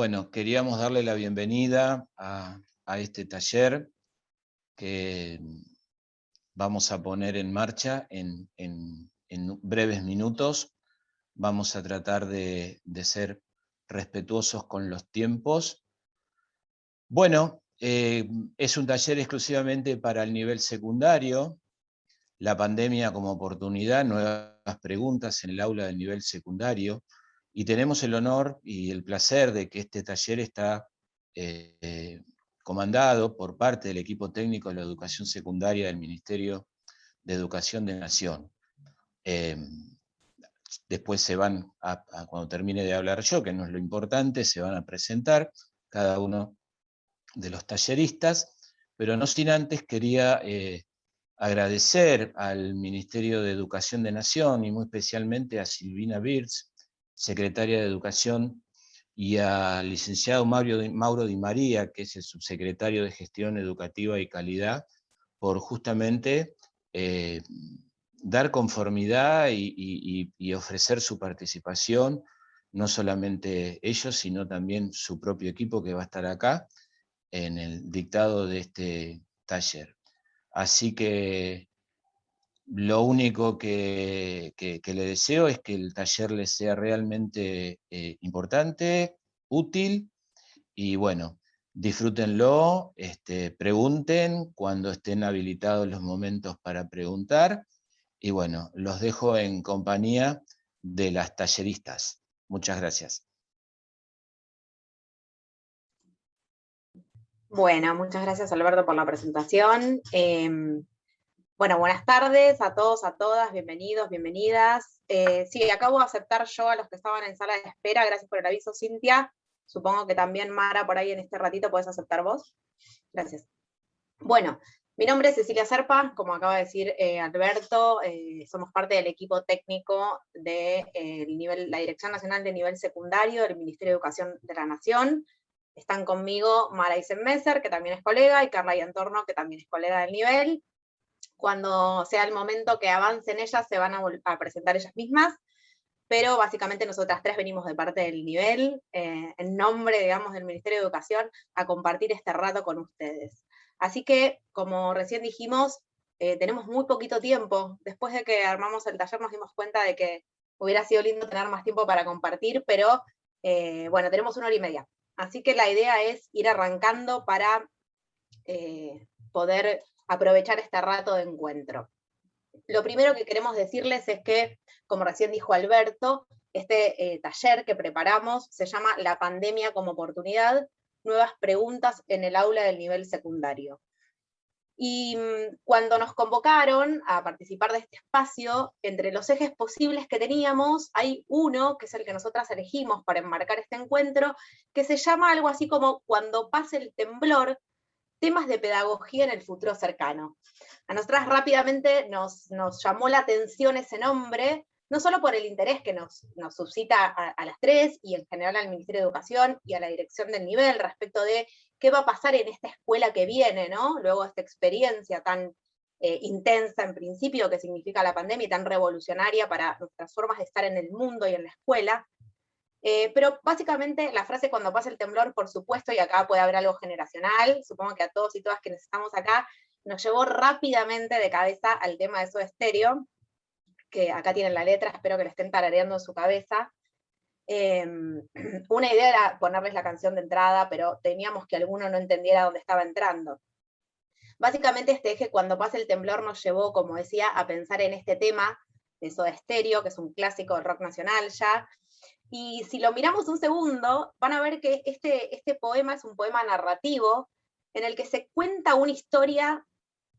Bueno, queríamos darle la bienvenida a este taller que vamos a poner en marcha en breves minutos. Vamos a tratar de ser respetuosos con los tiempos. Bueno, es un taller exclusivamente para el nivel secundario. La pandemia como oportunidad, nuevas preguntas en el aula del nivel secundario. Y tenemos el honor y el placer de que este taller está comandado por parte del equipo técnico de la educación secundaria del Ministerio de Educación de Nación. Después se van, cuando termine de hablar yo, que no es lo importante, se van a presentar cada uno de los talleristas, pero no sin antes quería agradecer al Ministerio de Educación de Nación y muy especialmente a Silvina Birz, secretaria de Educación, y al licenciado Mauro Di María, que es el subsecretario de Gestión Educativa y Calidad, por justamente dar conformidad y ofrecer su participación, no solamente ellos, sino también su propio equipo que va a estar acá, en el dictado de este taller. Así que lo único que le deseo es que el taller les sea realmente importante, útil, y bueno, disfrútenlo, pregunten cuando estén habilitados los momentos para preguntar, y bueno, los dejo en compañía de las talleristas. Muchas gracias. Bueno, muchas gracias Alberto por la presentación. Bueno, buenas tardes a todos, a todas, bienvenidos, bienvenidas. Sí, acabo de aceptar yo a los que estaban en sala de espera, gracias por el aviso, Cintia. Supongo que también Mara, por ahí en este ratito podés aceptar vos. Gracias. Bueno, mi nombre es Cecilia Serpa, como acaba de decir Alberto, somos parte del equipo técnico de la Dirección Nacional de Nivel Secundario del Ministerio de Educación de la Nación. Están conmigo Mara Isenmesser, que también es colega, y Carla Iantorno, que también es colega del nivel. Cuando sea el momento que avancen ellas, se van a presentar ellas mismas, pero básicamente nosotras tres venimos de parte del nivel, en nombre, digamos, del Ministerio de Educación, a compartir este rato con ustedes. Así que, como recién dijimos, tenemos muy poquito tiempo. Después de que armamos el taller nos dimos cuenta de que hubiera sido lindo tener más tiempo para compartir, pero bueno, tenemos 1 hora y media. Así que la idea es ir arrancando para poder aprovechar este rato de encuentro. Lo primero que queremos decirles es que, como recién dijo Alberto, este taller que preparamos se llama La pandemia como oportunidad, nuevas preguntas en el aula del nivel secundario. Y cuando nos convocaron a participar de este espacio, entre los ejes posibles que teníamos, hay uno, que es el que nosotras elegimos para enmarcar este encuentro, que se llama algo así como Cuando pase el temblor, temas de pedagogía en el futuro cercano. A nosotras rápidamente nos llamó la atención ese nombre, no solo por el interés que nos suscita a las tres, y en general al Ministerio de Educación y a la dirección del nivel, respecto de qué va a pasar en esta escuela que viene, ¿no? Luego de esta experiencia tan intensa en principio que significa la pandemia y tan revolucionaria para nuestras formas de estar en el mundo y en la escuela. Pero básicamente la frase cuando pasa el temblor, por supuesto, y acá puede haber algo generacional, supongo que a todos y todas quienes estamos acá, nos llevó rápidamente de cabeza al tema de Soda Stereo, que acá tienen la letra, espero que la estén tarareando en su cabeza. Una idea era ponerles la canción de entrada, pero teníamos que alguno no entendiera dónde estaba entrando. Básicamente este eje, cuando pasa el temblor, nos llevó, como decía, a pensar en este tema de Soda Stereo, que es un clásico del rock nacional ya. Y si lo miramos un segundo, van a ver que este poema es un poema narrativo en el que se cuenta una historia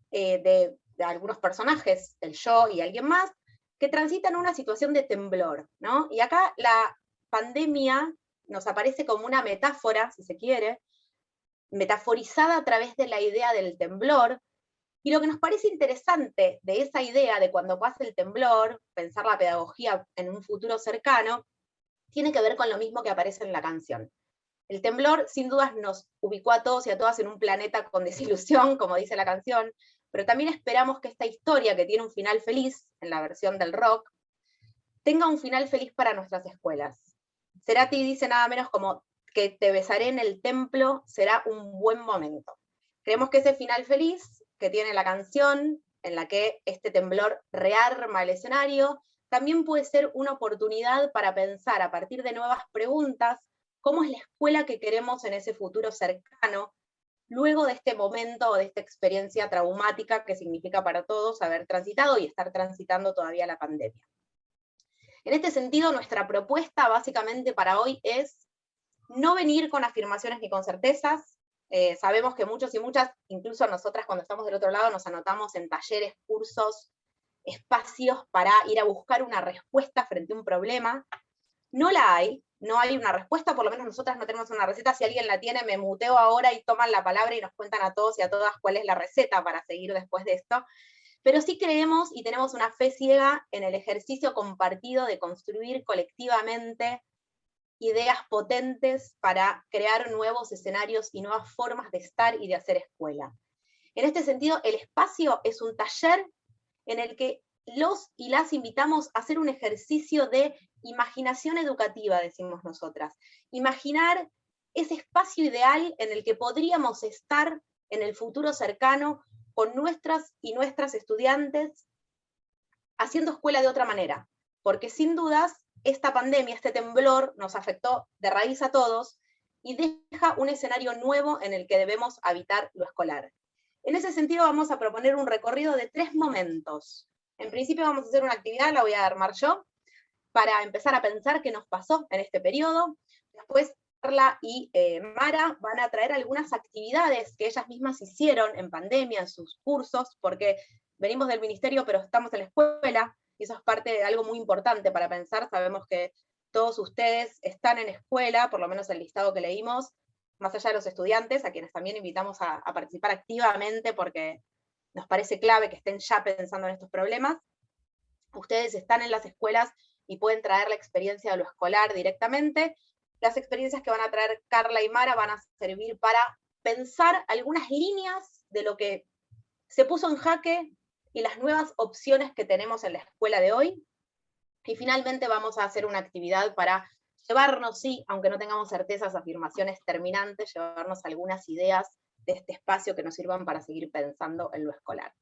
de algunos personajes, el yo y alguien más, que transitan una situación de temblor, ¿no? Y acá la pandemia nos aparece como una metáfora, si se quiere, metaforizada a través de la idea del temblor. Y lo que nos parece interesante de esa idea de cuando pase el temblor, pensar la pedagogía en un futuro cercano, tiene que ver con lo mismo que aparece en la canción. El temblor, sin dudas, nos ubicó a todos y a todas en un planeta con desilusión, como dice la canción, pero también esperamos que esta historia, que tiene un final feliz, en la versión del rock, tenga un final feliz para nuestras escuelas. Cerati dice nada menos como, que te besaré en el templo será un buen momento. Creemos que ese final feliz que tiene la canción, en la que este temblor rearma el escenario, también puede ser una oportunidad para pensar a partir de nuevas preguntas cómo es la escuela que queremos en ese futuro cercano, luego de este momento o de esta experiencia traumática que significa para todos haber transitado y estar transitando todavía la pandemia. En este sentido, nuestra propuesta básicamente para hoy es no venir con afirmaciones ni con certezas. Sabemos que muchos y muchas, incluso nosotras cuando estamos del otro lado, nos anotamos en talleres, cursos, espacios para ir a buscar una respuesta frente a un problema. No la hay, no hay una respuesta, por lo menos nosotras no tenemos una receta. Si alguien la tiene, me muteo ahora y toman la palabra y nos cuentan a todos y a todas cuál es la receta para seguir después de esto. Pero sí creemos y tenemos una fe ciega en el ejercicio compartido de construir colectivamente ideas potentes para crear nuevos escenarios y nuevas formas de estar y de hacer escuela. En este sentido, el espacio es un taller en el que los y las invitamos a hacer un ejercicio de imaginación educativa, decimos nosotras. Imaginar ese espacio ideal en el que podríamos estar en el futuro cercano con nuestras y nuestras estudiantes haciendo escuela de otra manera, porque sin dudas esta pandemia, este temblor nos afectó de raíz a todos y deja un escenario nuevo en el que debemos habitar lo escolar. En ese sentido vamos a proponer un recorrido de 3 momentos. En principio vamos a hacer una actividad, la voy a armar yo, para empezar a pensar qué nos pasó en este periodo. Después Carla y Mara van a traer algunas actividades que ellas mismas hicieron en pandemia, en sus cursos, porque venimos del ministerio pero estamos en la escuela, y eso es parte de algo muy importante para pensar. Sabemos que todos ustedes están en escuela, por lo menos el listado que leímos, más allá de los estudiantes, a quienes también invitamos a participar activamente, porque nos parece clave que estén ya pensando en estos problemas. Ustedes están en las escuelas y pueden traer la experiencia de lo escolar directamente. Las experiencias que van a traer Carla y Mara van a servir para pensar algunas líneas de lo que se puso en jaque y las nuevas opciones que tenemos en la escuela de hoy. Y finalmente vamos a hacer una actividad para llevarnos, sí, aunque no tengamos certezas, afirmaciones terminantes, llevarnos algunas ideas de este espacio que nos sirvan para seguir pensando en lo escolar.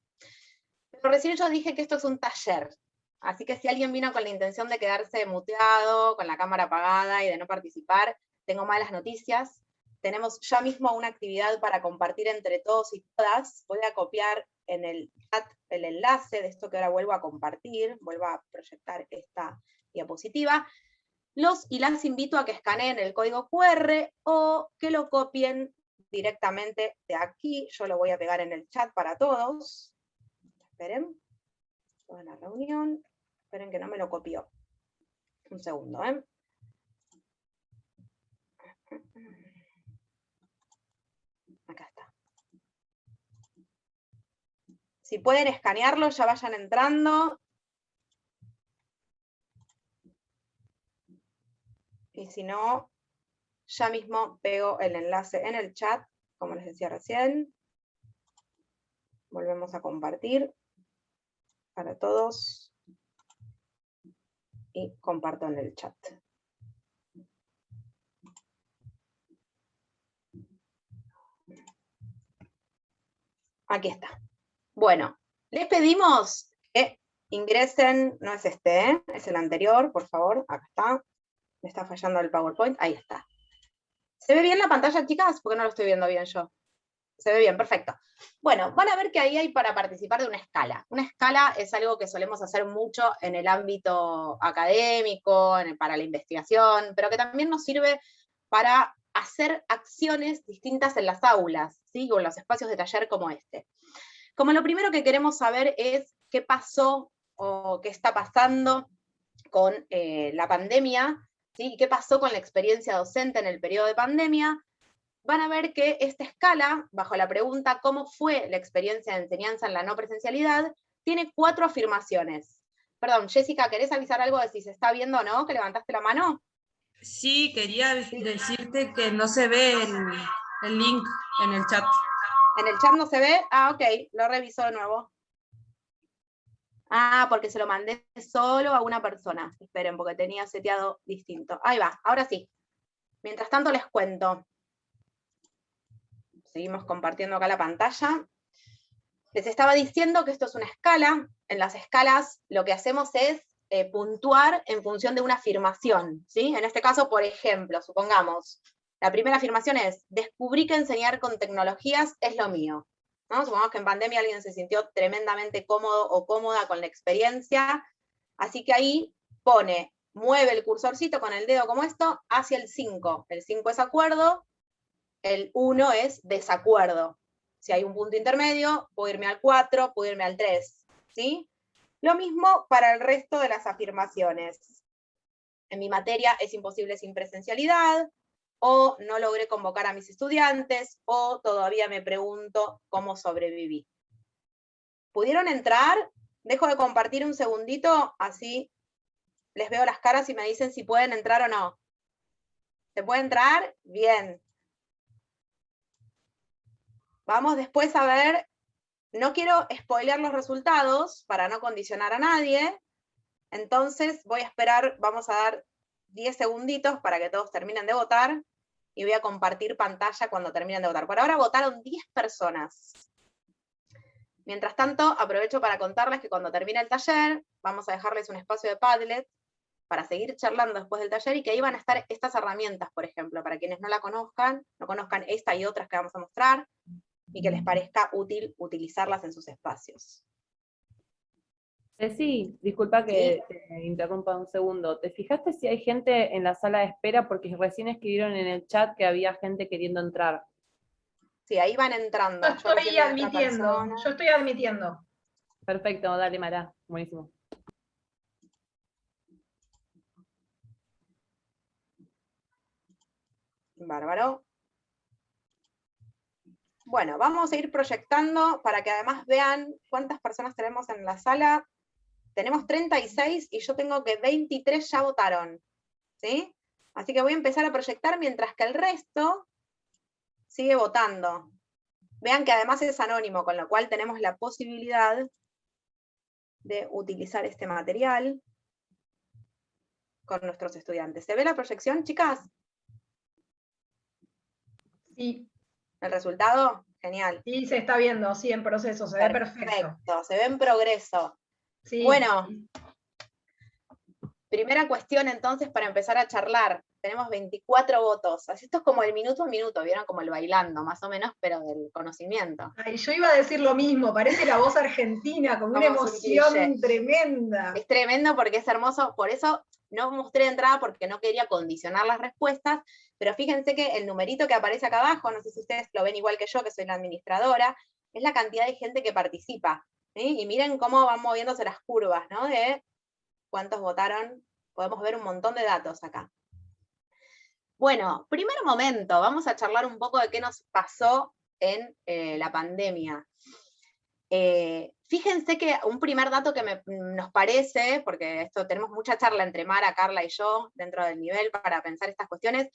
Pero recién yo dije que esto es un taller, así que si alguien vino con la intención de quedarse muteado, con la cámara apagada y de no participar, tengo malas noticias. Tenemos ya mismo una actividad para compartir entre todos y todas. Voy a copiar en el chat el enlace de esto que ahora vuelvo a compartir, vuelvo a proyectar esta diapositiva. Los y las invito a que escaneen el código QR o que lo copien directamente de aquí. Yo lo voy a pegar en el chat para todos. Esperen, toda la reunión. Esperen que no me lo copió. Un segundo, ¿eh? Acá está. Si pueden escanearlo, ya vayan entrando. Y si no, ya mismo pego el enlace en el chat, como les decía recién. Volvemos a compartir para todos. Y comparto en el chat. Aquí está. Bueno, les pedimos que ingresen, no es este, ¿eh? Es el anterior, por favor, acá está. Me está fallando el PowerPoint, ahí está. ¿Se ve bien la pantalla, chicas? Porque no lo estoy viendo bien yo. Se ve bien, perfecto. Bueno, van a ver que ahí hay para participar de una escala. Una escala es algo que solemos hacer mucho en el ámbito académico, para la investigación, pero que también nos sirve para hacer acciones distintas en las aulas, ¿sí? O en los espacios de taller como este. Como lo primero que queremos saber es qué pasó o qué está pasando con la pandemia, ¿sí? ¿Qué pasó con la experiencia docente en el periodo de pandemia? Van a ver que esta escala, bajo la pregunta ¿cómo fue la experiencia de enseñanza en la no presencialidad?, tiene 4 afirmaciones. Perdón, Jessica, ¿querés avisar algo de si se está viendo o no? ¿Que levantaste la mano? Sí, quería decirte que no se ve el link en el chat. ¿En el chat no se ve? Ah, ok, lo reviso de nuevo. Ah, porque se lo mandé solo a una persona. Esperen, porque tenía seteado distinto. Ahí va, ahora sí. Mientras tanto les cuento. Seguimos compartiendo acá la pantalla. Les estaba diciendo que esto es una escala. En las escalas lo que hacemos es puntuar en función de una afirmación, ¿sí? En este caso, por ejemplo, supongamos, la primera afirmación es, descubrí que enseñar con tecnologías es lo mío, ¿no? Supongamos que en pandemia alguien se sintió tremendamente cómodo o cómoda con la experiencia, así que ahí pone, mueve el cursorcito con el dedo como esto, hacia el 5. El 5 es acuerdo, el 1 es desacuerdo. Si hay un punto intermedio, puedo irme al 4, puedo irme al 3, ¿sí? Lo mismo para el resto de las afirmaciones. En mi materia es imposible sin presencialidad, o no logré convocar a mis estudiantes, o todavía me pregunto cómo sobreviví. ¿Pudieron entrar? Dejo de compartir un segundito, así les veo las caras y me dicen si pueden entrar o no. ¿Se puede entrar? Bien. Vamos después a ver, no quiero spoilear los resultados para no condicionar a nadie, entonces voy a esperar, vamos a dar 10 segunditos para que todos terminen de votar, y voy a compartir pantalla cuando terminen de votar. Por ahora votaron 10 personas. Mientras tanto, aprovecho para contarles que cuando termine el taller, vamos a dejarles un espacio de Padlet para seguir charlando después del taller, y que ahí van a estar estas herramientas, por ejemplo, para quienes no la conozcan, no conozcan esta y otras que vamos a mostrar, y que les parezca útil utilizarlas en sus espacios. Sí, disculpa que te interrumpa un segundo. ¿Te fijaste si hay gente en la sala de espera? Porque recién escribieron en el chat que había gente queriendo entrar. Sí, ahí van entrando. Yo estoy admitiendo. Perfecto, dale, Mara. Buenísimo. Bárbaro. Bueno, vamos a ir proyectando para que además vean cuántas personas tenemos en la sala. Tenemos 36 y yo tengo que 23 ya votaron, ¿sí? Así que voy a empezar a proyectar mientras que el resto sigue votando. Vean que además es anónimo, con lo cual tenemos la posibilidad de utilizar este material con nuestros estudiantes. ¿Se ve la proyección, chicas? Sí. ¿El resultado? Genial. Sí, se está viendo, sí, en proceso, se ve perfecto. Se ve en progreso. Sí. Bueno, primera cuestión entonces para empezar a charlar. Tenemos 24 votos. Así esto es como el minuto a minuto, ¿vieron? Como el bailando, más o menos, pero del conocimiento. Ay, yo iba a decir lo mismo, parece la voz argentina, con una emoción tremenda. Es tremendo porque es hermoso, por eso no mostré de entrada porque no quería condicionar las respuestas, pero fíjense que el numerito que aparece acá abajo, no sé si ustedes lo ven igual que yo, que soy la administradora, es la cantidad de gente que participa, ¿sí? Y miren cómo van moviéndose las curvas, ¿no? De cuántos votaron, podemos ver un montón de datos acá. Bueno, primer momento, vamos a charlar un poco de qué nos pasó en la pandemia. Fíjense que un primer dato que nos parece, porque esto tenemos mucha charla entre Mara, Carla y yo dentro del nivel para pensar estas cuestiones,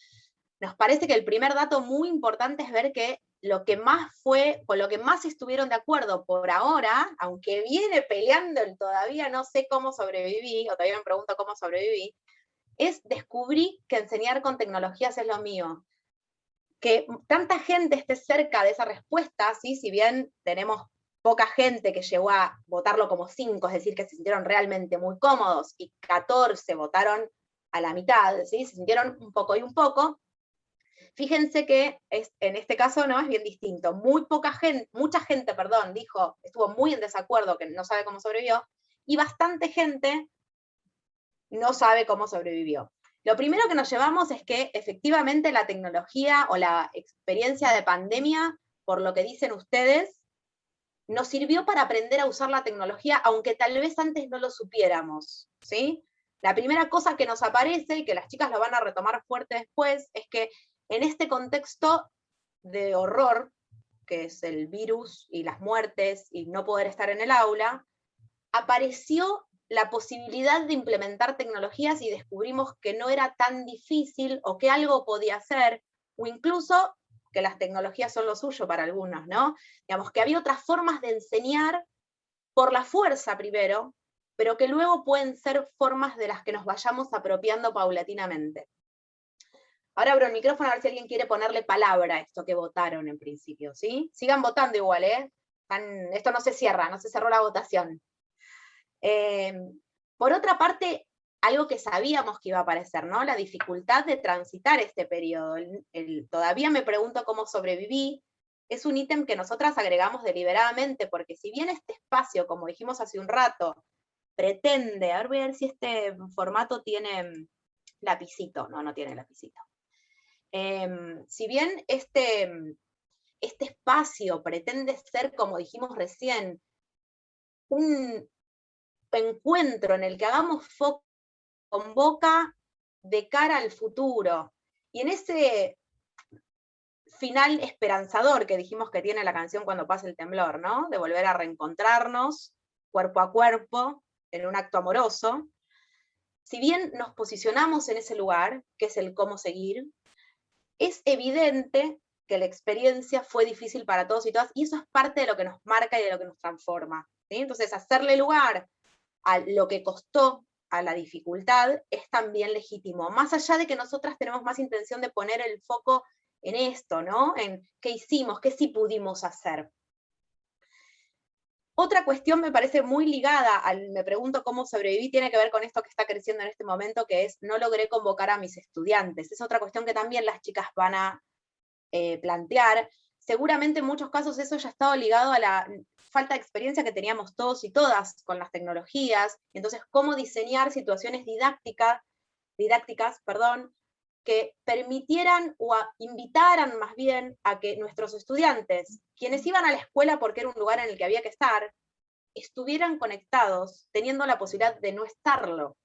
nos parece que el primer dato muy importante es ver que lo que más fue, con lo que más estuvieron de acuerdo por ahora, aunque viene peleando el todavía no sé cómo sobreviví, o todavía me pregunto cómo sobreviví, es descubrí que enseñar con tecnologías es lo mío. Que tanta gente esté cerca de esa respuesta, ¿sí? Si bien tenemos poca gente que llegó a votarlo como 5, es decir, que se sintieron realmente muy cómodos, y 14 votaron a la mitad, ¿sí? Se sintieron un poco y un poco. Fíjense que en este caso no es bien distinto. Mucha gente, dijo, estuvo muy en desacuerdo, que no sabe cómo sobrevivió, y bastante gente no sabe cómo sobrevivió. Lo primero que nos llevamos es que efectivamente la tecnología o la experiencia de pandemia, por lo que dicen ustedes, nos sirvió para aprender a usar la tecnología, aunque tal vez antes no lo supiéramos, ¿sí? La primera cosa que nos aparece, y que las chicas lo van a retomar fuerte después, es que en este contexto de horror, que es el virus y las muertes y no poder estar en el aula, apareció la posibilidad de implementar tecnologías y descubrimos que no era tan difícil o que algo podía hacer, o incluso que las tecnologías son lo suyo para algunos, ¿no? Digamos que había otras formas de enseñar por la fuerza primero, pero que luego pueden ser formas de las que nos vayamos apropiando paulatinamente. Ahora abro el micrófono a ver si alguien quiere ponerle palabra a esto que votaron en principio, ¿sí? Sigan votando igual, ¿eh? Esto no se cierra, no se cerró la votación. Por otra parte, algo que sabíamos que iba a aparecer, ¿no? La dificultad de transitar este periodo. Todavía me pregunto cómo sobreviví. Es un ítem que nosotras agregamos deliberadamente, porque si bien este espacio, como dijimos hace un rato, pretende, a ver, voy a ver si este formato tiene lapicito. No, no tiene lapicito. Si bien este espacio pretende ser, como dijimos recién, un encuentro en el que hagamos foco, convoca de cara al futuro, y en ese final esperanzador que dijimos que tiene la canción Cuando pase el temblor, ¿no? De volver a reencontrarnos cuerpo a cuerpo en un acto amoroso, si bien nos posicionamos en ese lugar, que es el cómo seguir, es evidente que la experiencia fue difícil para todos y todas, y eso es parte de lo que nos marca y de lo que nos transforma, ¿sí? Entonces, hacerle lugar a lo que costó, a la dificultad, es también legítimo, más allá de que nosotras tenemos más intención de poner el foco en esto, ¿no? En qué hicimos, qué sí pudimos hacer. Otra cuestión me parece muy ligada me pregunto cómo sobreviví, tiene que ver con esto que está creciendo en este momento, que es no logré convocar a mis estudiantes. Es otra cuestión que también las chicas van a plantear. Seguramente en muchos casos eso ya estaba ligado a la falta de experiencia que teníamos todos y todas con las tecnologías. Entonces, cómo diseñar situaciones didácticas, que permitieran o invitaran más bien a que nuestros estudiantes, quienes iban a la escuela porque era un lugar en el que había que estar, estuvieran conectados, teniendo la posibilidad de no estarlo,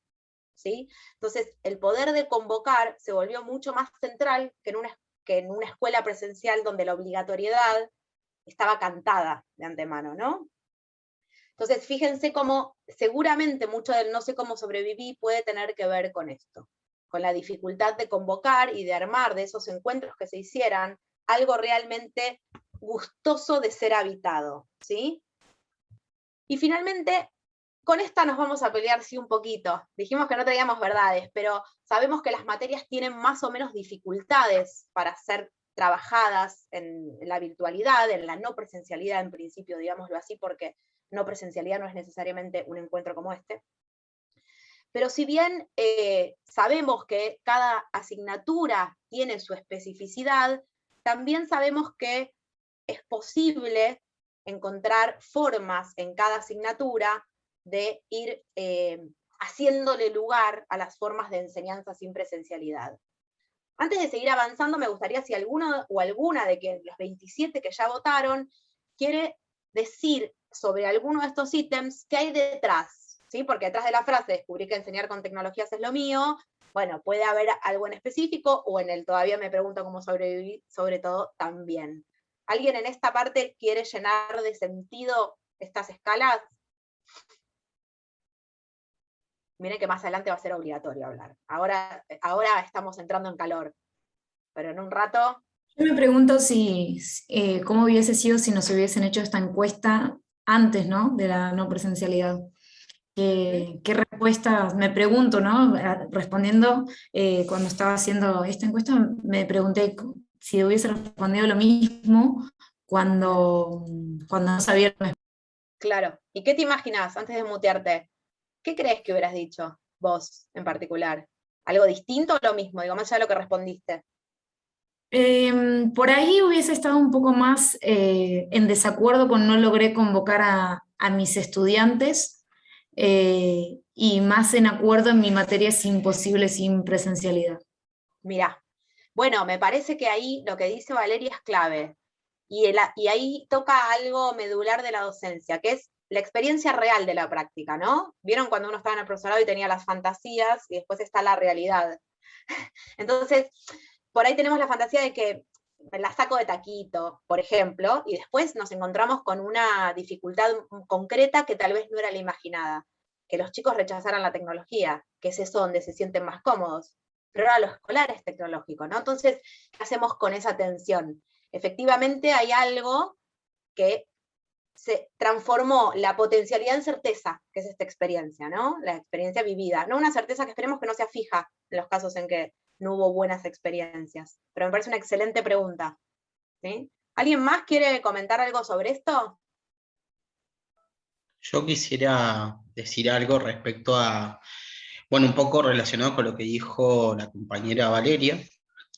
¿sí? Entonces, el poder de convocar se volvió mucho más central que en una escuela presencial donde la obligatoriedad estaba cantada de antemano, ¿no? Entonces, fíjense cómo seguramente mucho del no sé cómo sobreviví puede tener que ver con esto, con la dificultad de convocar y de armar de esos encuentros que se hicieran algo realmente gustoso de ser habitado, ¿sí? Y finalmente, con esta nos vamos a pelear sí un poquito. Dijimos que no traíamos verdades, pero sabemos que las materias tienen más o menos dificultades para ser trabajadas en la virtualidad, en la no presencialidad en principio, digámoslo así, porque no presencialidad no es necesariamente un encuentro como este. Pero si bien sabemos que cada asignatura tiene su especificidad, también sabemos que es posible encontrar formas en cada asignatura de ir haciéndole lugar a las formas de enseñanza sin presencialidad. Antes de seguir avanzando, me gustaría si alguno o alguna de los 27 que ya votaron quiere decir sobre alguno de estos ítems qué hay detrás, ¿sí? Porque detrás de la frase descubrí que enseñar con tecnologías es lo mío, bueno, puede haber algo en específico, o en el todavía me pregunto cómo sobrevivir, sobre todo también. ¿Alguien en esta parte quiere llenar de sentido estas escalas? Miren que más adelante va a ser obligatorio hablar. Ahora estamos entrando en calor, pero en un rato... Yo me pregunto cómo hubiese sido si nos hubiesen hecho esta encuesta antes, ¿no? De la no presencialidad. ¿Qué respuestas? Me pregunto, ¿no? Respondiendo, cuando estaba haciendo esta encuesta, me pregunté si hubiese respondido lo mismo cuando no sabía. Claro. ¿Y qué te imaginas antes de mutearte? ¿Qué crees que hubieras dicho vos en particular? ¿Algo distinto o lo mismo? Digo, más allá de lo que respondiste. Por ahí hubiese estado un poco más en desacuerdo con no logré convocar a mis estudiantes, y más en acuerdo en mi materia es imposible sin presencialidad. Mirá, bueno, me parece que ahí lo que dice Valeria es clave, y ahí toca algo medular de la docencia, que es la experiencia real de la práctica, ¿no? ¿Vieron cuando uno estaba en el profesorado y tenía las fantasías, y después está la realidad? Entonces, por ahí tenemos la fantasía de que la saco de taquito, por ejemplo, y después nos encontramos con una dificultad concreta que tal vez no era la imaginada, que los chicos rechazaran la tecnología, que es eso donde se sienten más cómodos, pero ahora lo escolar es tecnológico, ¿no? Entonces, ¿qué hacemos con esa tensión? Efectivamente hay algo que se transformó la potencialidad en certeza, que es esta experiencia, ¿no? La experiencia vivida, no una certeza que esperemos que no sea fija en los casos en que no hubo buenas experiencias. Pero me parece una excelente pregunta. ¿Sí? ¿Alguien más quiere comentar algo sobre esto? Yo quisiera decir algo respecto a, bueno, un poco relacionado con lo que dijo la compañera Valeria.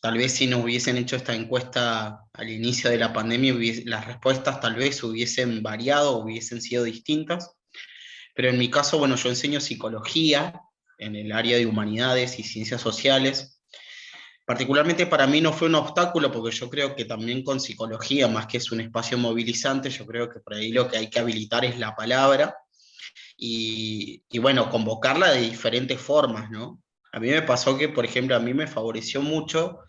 Tal vez si nos hubiesen hecho esta encuesta al inicio de la pandemia, las respuestas tal vez hubiesen variado, hubiesen sido distintas. Pero en mi caso, bueno, yo enseño psicología en el área de humanidades y ciencias sociales. Particularmente para mí no fue un obstáculo, porque yo creo que también con psicología, más que es un espacio movilizante, yo creo que por ahí lo que hay que habilitar es la palabra y bueno, convocarla de diferentes formas, ¿no? A mí me pasó que, por ejemplo, a mí me favoreció mucho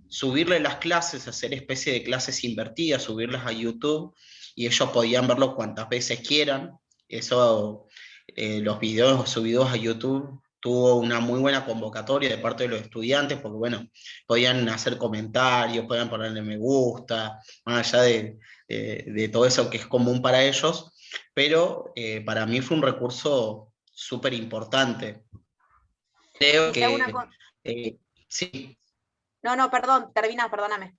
subirle las clases, hacer especie de clases invertidas, subirlas a YouTube, y ellos podían verlo cuantas veces quieran. Eso, los videos subidos a YouTube tuvo una muy buena convocatoria de parte de los estudiantes, porque bueno, podían hacer comentarios, podían ponerle me gusta, más allá de todo eso que es común para ellos, pero para mí fue un recurso súper importante. Creo Y te hago una que sí. No, perdón, termina, perdóname.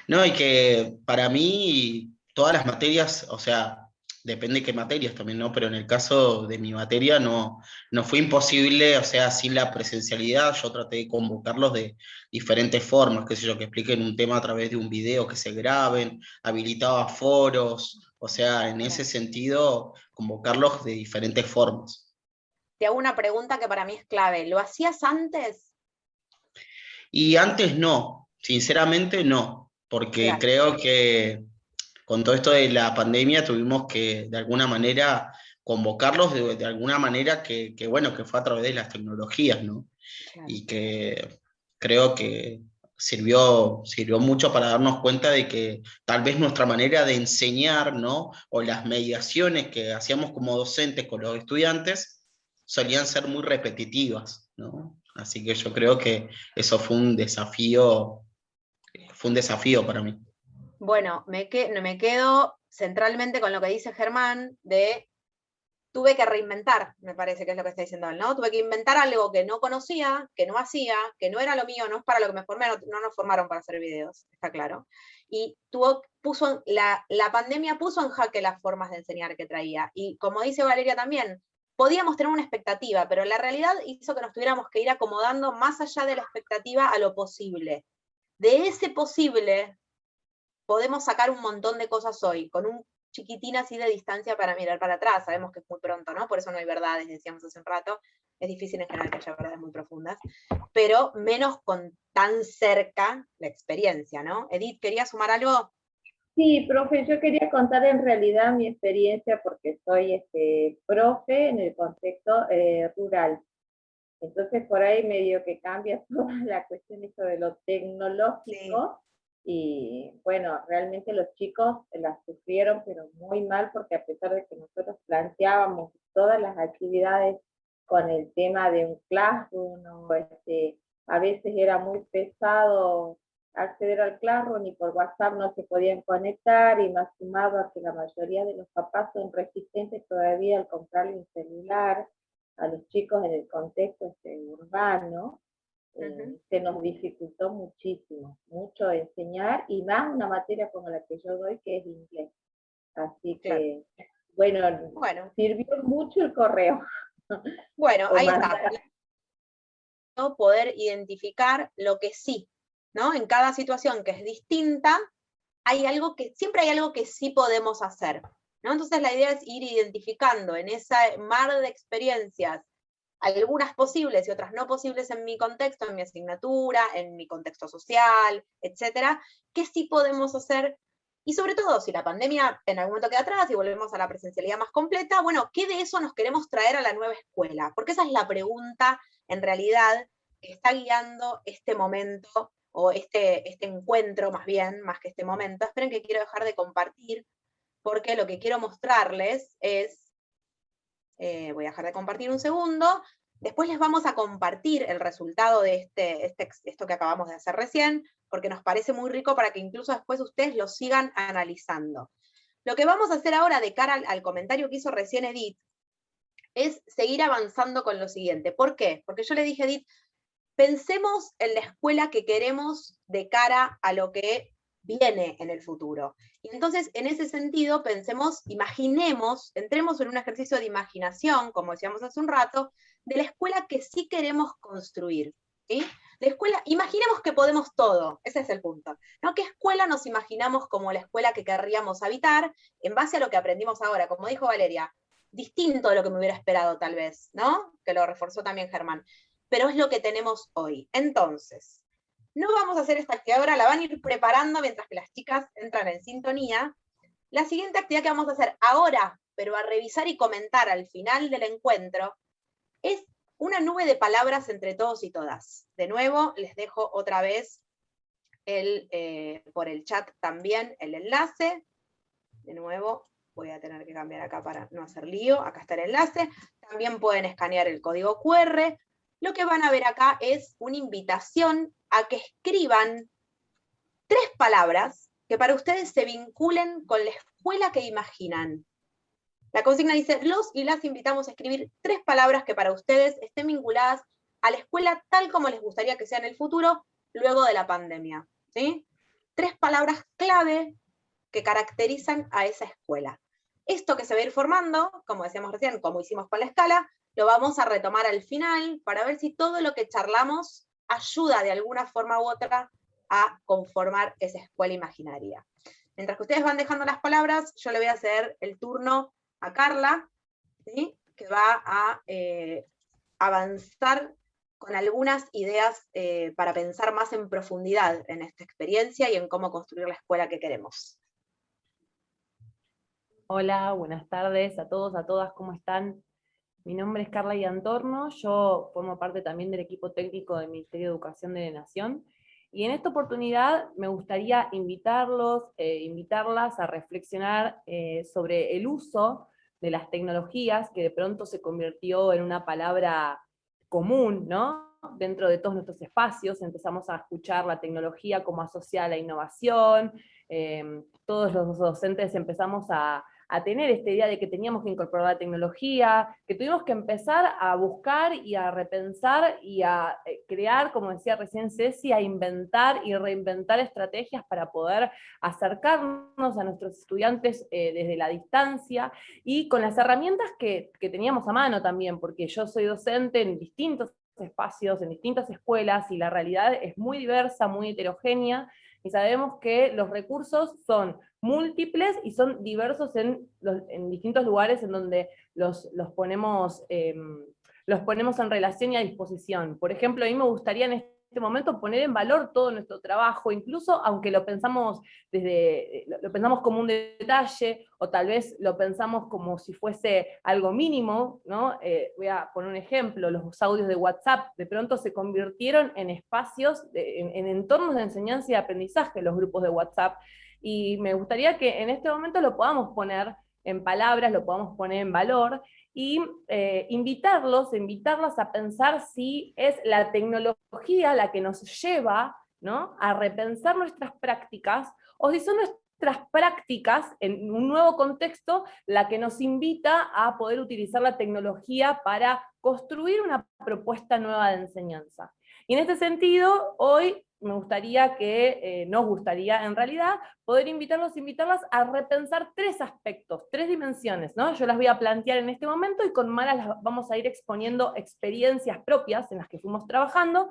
No, y que para mí todas las materias, o sea, depende de qué materias también, ¿no? Pero en el caso de mi materia no fue imposible, o sea, sin la presencialidad, yo traté de convocarlos de diferentes formas, qué sé yo, que expliquen un tema a través de un video, que se graben, habilitaba foros, o sea, en ese sentido, convocarlos de diferentes formas. Te hago una pregunta que para mí es clave. ¿Lo hacías antes? Y antes no, sinceramente no, porque Claro. creo que con todo esto de la pandemia tuvimos que de alguna manera convocarlos de alguna manera bueno, que fue a través de las tecnologías, ¿no? Claro. Y que creo que sirvió mucho para darnos cuenta de que tal vez nuestra manera de enseñar, ¿no? O las mediaciones que hacíamos como docentes con los estudiantes solían ser muy repetitivas, ¿no? Así que yo creo que eso fue un desafío para mí. Bueno, me quedo centralmente con lo que dice Germán de tuve que reinventar, me parece que es lo que está diciendo él, ¿no? Tuve que inventar algo que no conocía, que no hacía, que no era lo mío, no es para lo que me formé, no nos formaron para hacer videos, está claro. Y la pandemia puso en jaque las formas de enseñar que traía. Y como dice Valeria también, podíamos tener una expectativa, pero la realidad hizo que nos tuviéramos que ir acomodando más allá de la expectativa a lo posible. De ese posible podemos sacar un montón de cosas hoy, con un chiquitín así de distancia para mirar para atrás. Sabemos que es muy pronto, ¿no? Por eso no hay verdades, decíamos hace un rato. Es difícil en general que haya verdades muy profundas, pero menos con tan cerca la experiencia, ¿no? Edith, ¿querías sumar algo? Sí, profe, yo quería contar en realidad mi experiencia porque soy profe en el contexto rural. Entonces por ahí medio que cambia toda la cuestión de lo tecnológico. Sí. Y bueno, realmente los chicos las sufrieron, pero muy mal, porque a pesar de que nosotros planteábamos todas las actividades con el tema de un Classroom, ¿no? A veces era muy pesado acceder al Classroom y por WhatsApp no se podían conectar, y más sumado a que la mayoría de los papás son resistentes todavía al comprarle un celular a los chicos en el contexto urbano. Se nos dificultó mucho enseñar, y más una materia como la que yo doy, que es inglés. Así que, claro. bueno, sirvió mucho el correo. Bueno, ahí está. Poder identificar lo que sí, ¿no? En cada situación que es distinta, siempre hay algo que sí podemos hacer, ¿no? Entonces la idea es ir identificando en ese mar de experiencias algunas posibles y otras no posibles en mi contexto, en mi asignatura, en mi contexto social, etcétera, que sí podemos hacer, y sobre todo si la pandemia en algún momento queda atrás y volvemos a la presencialidad más completa, bueno, ¿qué de eso nos queremos traer a la nueva escuela? Porque esa es la pregunta, en realidad, que está guiando este momento, o este encuentro más bien, más que este momento. Esperen que quiero dejar de compartir, porque lo que quiero mostrarles es, voy a dejar de compartir un segundo, después les vamos a compartir el resultado de esto que acabamos de hacer recién, porque nos parece muy rico para que incluso después ustedes lo sigan analizando. Lo que vamos a hacer ahora de cara al comentario que hizo recién Edith, es seguir avanzando con lo siguiente. ¿Por qué? Porque yo le dije a Edith, pensemos en la escuela que queremos de cara a lo que viene en el futuro. Y entonces, en ese sentido, pensemos, imaginemos, entremos en un ejercicio de imaginación, como decíamos hace un rato, de la escuela que sí queremos construir, ¿sí? La escuela, imaginemos que podemos todo, ese es el punto, ¿no? ¿Qué escuela nos imaginamos como la escuela que querríamos habitar en base a lo que aprendimos ahora? Como dijo Valeria, distinto de lo que me hubiera esperado tal vez, ¿no? Que lo reforzó también Germán, pero es lo que tenemos hoy. Entonces, no vamos a hacer esta actividad ahora, la van a ir preparando mientras que las chicas entran en sintonía. La siguiente actividad que vamos a hacer ahora, pero a revisar y comentar al final del encuentro, es una nube de palabras entre todos y todas. De nuevo, les dejo otra vez por el chat también el enlace. De nuevo, voy a tener que cambiar acá para no hacer lío. Acá está el enlace. También pueden escanear el código QR. Lo que van a ver acá es una invitación a que escriban 3 palabras que para ustedes se vinculen con la escuela que imaginan. La consigna dice, los y las invitamos a escribir 3 palabras que para ustedes estén vinculadas a la escuela tal como les gustaría que sea en el futuro, luego de la pandemia, ¿sí? 3 palabras clave que caracterizan a esa escuela. Esto que se va a ir formando, como decíamos recién, como hicimos con la escala, lo vamos a retomar al final para ver si todo lo que charlamos ayuda de alguna forma u otra a conformar esa escuela imaginaria. Mientras que ustedes van dejando las palabras, yo le voy a hacer el turno a Carla, ¿sí? Que va a avanzar con algunas ideas para pensar más en profundidad en esta experiencia y en cómo construir la escuela que queremos. Hola, buenas tardes a todos, a todas, ¿cómo están? Mi nombre es Carla Iantorno, yo formo parte también del equipo técnico del Ministerio de Educación de la Nación, y en esta oportunidad me gustaría invitarlos, invitarlas a reflexionar sobre el uso de las tecnologías, que de pronto se convirtió en una palabra común, ¿no? Dentro de todos nuestros espacios, empezamos a escuchar la tecnología como asociada a la innovación, todos los docentes empezamos a tener esta idea de que teníamos que incorporar la tecnología, que tuvimos que empezar a buscar y a repensar y a crear, como decía recién Ceci, a inventar y reinventar estrategias para poder acercarnos a nuestros estudiantes desde la distancia y con las herramientas que teníamos a mano también, porque yo soy docente en distintos espacios, en distintas escuelas, y la realidad es muy diversa, muy heterogénea, y sabemos que los recursos son múltiples y son diversos en distintos lugares en donde los ponemos en relación y a disposición. Por ejemplo, a mí me gustaría en este momento poner en valor todo nuestro trabajo, incluso aunque lo pensamos como un detalle, o tal vez lo pensamos como si fuese algo mínimo, ¿no? Voy a poner un ejemplo, los audios de WhatsApp de pronto se convirtieron en espacios, en entornos de enseñanza y aprendizaje, los grupos de WhatsApp, y me gustaría que en este momento lo podamos poner en palabras, lo podamos poner en valor, y invitarlas a pensar si es la tecnología la que nos lleva, ¿no?, a repensar nuestras prácticas, o si son nuestras prácticas en un nuevo contexto la que nos invita a poder utilizar la tecnología para construir una propuesta nueva de enseñanza. Y en este sentido, hoy me gustaría nos gustaría en realidad, poder invitarlas a repensar 3 aspectos, 3 dimensiones, ¿no? Yo las voy a plantear en este momento, y con Mara las vamos a ir exponiendo experiencias propias en las que fuimos trabajando,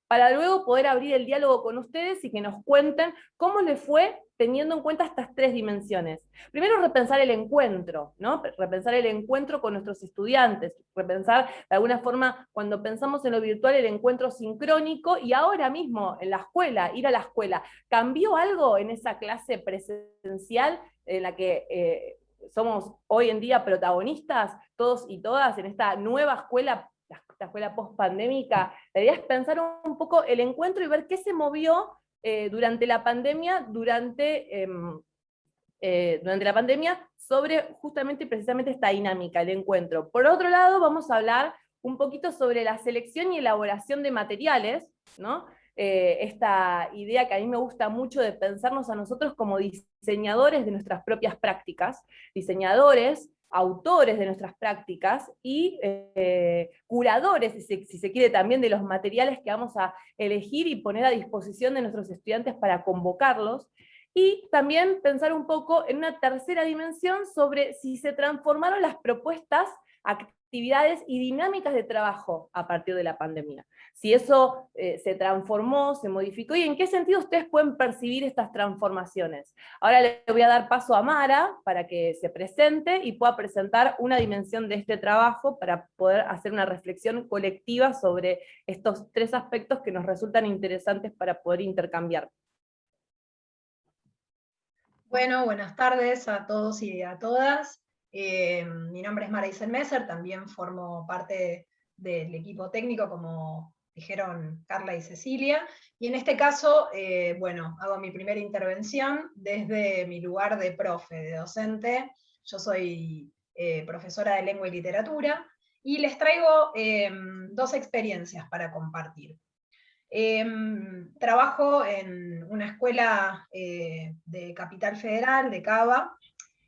para luego poder abrir el diálogo con ustedes y que nos cuenten cómo les fue teniendo en cuenta estas 3 dimensiones. Primero, repensar el encuentro, ¿no? Repensar el encuentro con nuestros estudiantes, repensar de alguna forma, cuando pensamos en lo virtual, el encuentro sincrónico, y ahora mismo en la escuela, ir a la escuela. ¿Cambió algo en esa clase presencial en la que somos hoy en día protagonistas, todos y todas, en esta nueva escuela, la escuela post-pandémica? La idea es pensar un poco el encuentro y ver qué se movió durante la pandemia, durante la pandemia, sobre justamente y precisamente esta dinámica, el encuentro. Por otro lado, vamos a hablar un poquito sobre la selección y elaboración de materiales, ¿no? Esta idea que a mí me gusta mucho de pensarnos a nosotros como diseñadores de nuestras propias prácticas, diseñadores autores de nuestras prácticas y curadores, si se quiere, también de los materiales que vamos a elegir y poner a disposición de nuestros estudiantes para convocarlos, y también pensar un poco en una tercera dimensión sobre si se transformaron las propuestas, actividades y dinámicas de trabajo a partir de la pandemia. Si eso se transformó, se modificó, y en qué sentido ustedes pueden percibir estas transformaciones. Ahora le voy a dar paso a Mara para que se presente y pueda presentar una dimensión de este trabajo para poder hacer una reflexión colectiva sobre estos 3 aspectos que nos resultan interesantes para poder intercambiar. Bueno, buenas tardes a todos y a todas. Mi nombre es Mara Iselmesser, también formo parte del equipo técnico, como dijeron Carla y Cecilia, y en este caso, bueno, hago mi primera intervención desde mi lugar de profe, de docente. Yo soy profesora de lengua y literatura, y les traigo 2 experiencias para compartir. Trabajo en una escuela de Capital Federal, de Cava,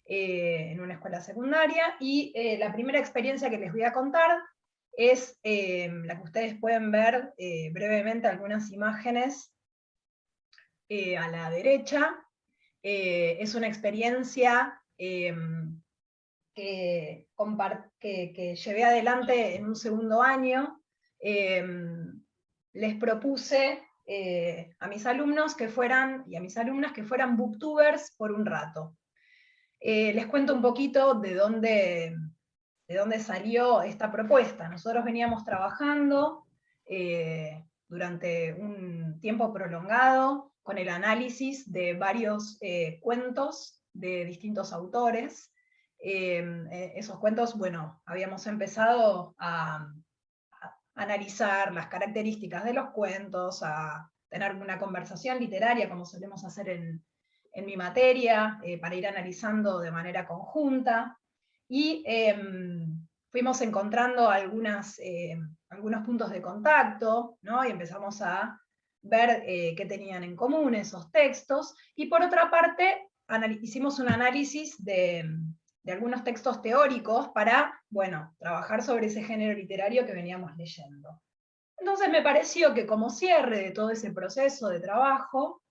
en una escuela secundaria, y la primera experiencia que les voy a contar es la que ustedes pueden ver brevemente, algunas imágenes a la derecha. Es una experiencia que llevé adelante en un segundo año. Les propuse a mis alumnos y a mis alumnas que fueran booktubers por un rato. Les cuento un poquito de dónde salió esta propuesta. Nosotros veníamos trabajando durante un tiempo prolongado con el análisis de varios cuentos de distintos autores. Esos cuentos, bueno, habíamos empezado a analizar las características de los cuentos, a tener una conversación literaria, como solemos hacer en mi materia, para ir analizando de manera conjunta, y fuimos encontrando algunos puntos de contacto, ¿no? Y empezamos a ver qué tenían en común esos textos, y por otra parte, hicimos un análisis de algunos textos teóricos para, bueno, trabajar sobre ese género literario que veníamos leyendo. Entonces me pareció que como cierre de todo ese proceso de trabajo,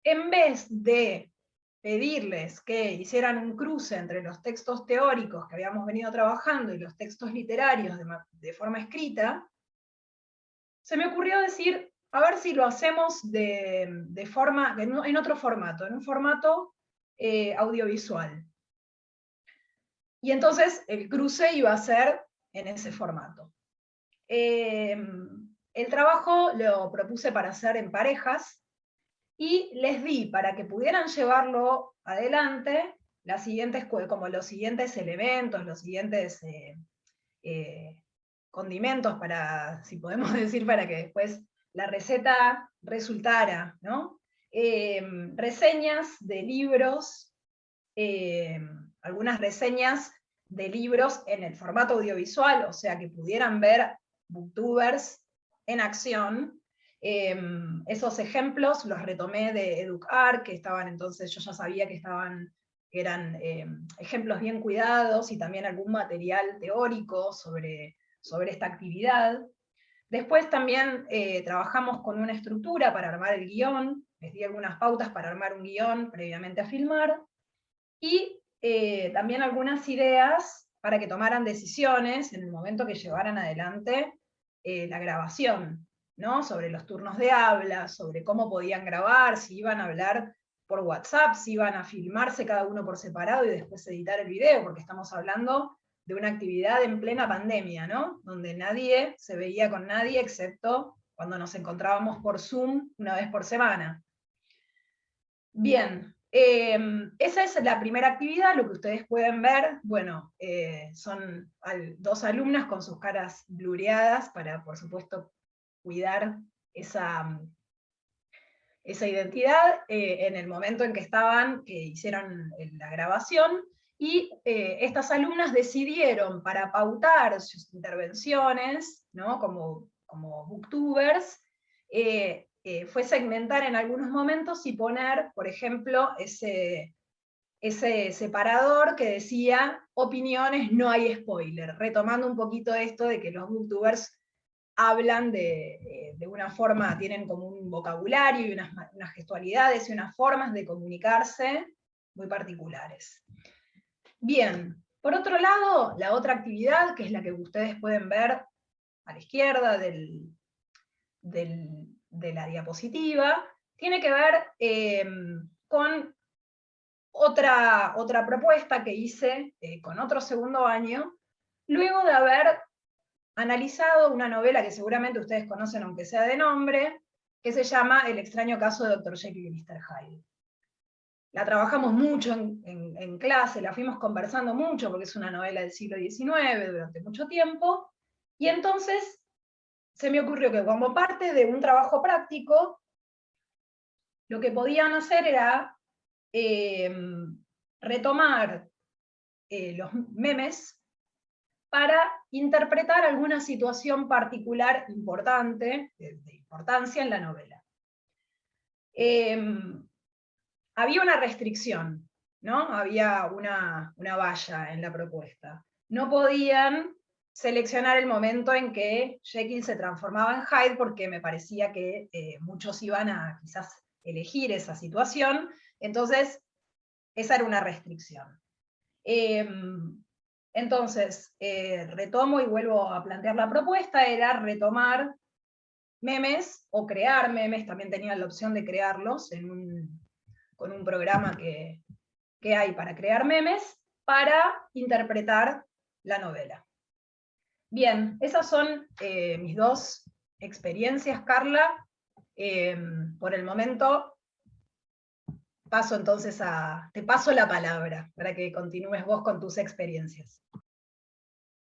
en vez de pedirles que hicieran un cruce entre los textos teóricos que habíamos venido trabajando y los textos literarios de forma escrita, se me ocurrió decir, a ver si lo hacemos en otro formato, en un formato audiovisual. Y entonces el cruce iba a ser en ese formato. El trabajo lo propuse para hacer en parejas, y les di, para que pudieran llevarlo adelante, como los siguientes elementos, los siguientes condimentos, si podemos decir, para que después la receta resultara, ¿no? Reseñas de libros, algunas reseñas de libros en el formato audiovisual, o sea, que pudieran ver booktubers en acción. Esos ejemplos los retomé de Educar, que estaban entonces, yo ya sabía que eran ejemplos bien cuidados, y también algún material teórico sobre esta actividad. Después también trabajamos con una estructura para armar el guión, les di algunas pautas para armar un guión previamente a filmar, y también algunas ideas para que tomaran decisiones en el momento que llevaran adelante la grabación, ¿no? Sobre los turnos de habla, sobre cómo podían grabar, si iban a hablar por WhatsApp, si iban a filmarse cada uno por separado y después editar el video, porque estamos hablando de una actividad en plena pandemia, ¿no? Donde nadie se veía con nadie, excepto cuando nos encontrábamos por Zoom una vez por semana. Bien, esa es la primera actividad. Lo que ustedes pueden ver, bueno, son 2 alumnas con sus caras blureadas para, por supuesto, cuidar esa identidad en el momento en que hicieron la grabación, y estas alumnas decidieron, para pautar sus intervenciones, ¿no? como booktubers, fue segmentar en algunos momentos y poner, por ejemplo, ese separador que decía, opiniones, no hay spoiler, retomando un poquito esto de que los booktubers hablan de una forma, tienen como un vocabulario y unas gestualidades y unas formas de comunicarse muy particulares. Bien, por otro lado, la otra actividad, que es la que ustedes pueden ver a la izquierda de la diapositiva, tiene que ver con otra propuesta que hice con otro segundo año, luego de haber analizado una novela que seguramente ustedes conocen, aunque sea de nombre, que se llama El extraño caso de Dr. Jekyll y Mr. Hyde. La trabajamos mucho en clase, la fuimos conversando mucho, porque es una novela del siglo XIX, durante mucho tiempo, y entonces se me ocurrió que como parte de un trabajo práctico, lo que podían hacer era retomar los memes para interpretar alguna situación particular importante, de importancia en la novela. Había una restricción, ¿no? Había una valla en la propuesta. No podían seleccionar el momento en que Jekyll se transformaba en Hyde, porque me parecía que muchos iban a quizás elegir esa situación, entonces esa era una restricción. Entonces, retomo y vuelvo a plantear la propuesta, era retomar memes o crear memes, también tenía la opción de crearlos con un programa que hay para crear memes, para interpretar la novela. Bien, esas son mis dos experiencias, Carla. Por el momento paso entonces te paso la palabra para que continúes vos con tus experiencias.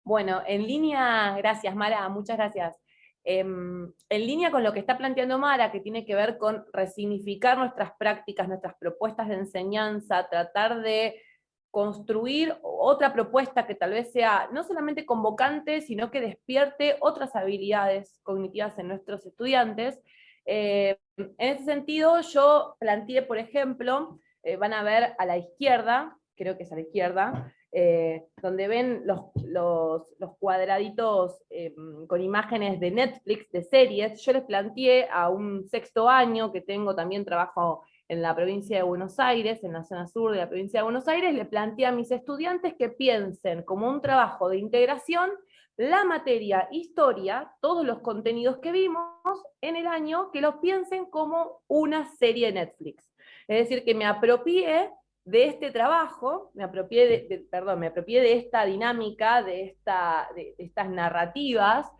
Bueno, en línea, gracias Mara, muchas gracias. En línea con lo que está planteando Mara, que tiene que ver con resignificar nuestras prácticas, nuestras propuestas de enseñanza, tratar de construir otra propuesta que tal vez sea no solamente convocante, sino que despierte otras habilidades cognitivas en nuestros estudiantes. En ese sentido, yo planteé, por ejemplo, van a ver a la izquierda, creo que es a la izquierda, donde ven los cuadraditos con imágenes de Netflix, de series. Yo les planteé a un sexto año, que tengo también trabajo en la provincia de Buenos Aires, en la zona sur de la provincia de Buenos Aires, le planteé a mis estudiantes que piensen como un trabajo de integración la materia historia, todos los contenidos que vimos en el año, que los piensen como una serie de Netflix. Es decir, que me apropié de este trabajo, me apropié de esta dinámica, de estas narrativas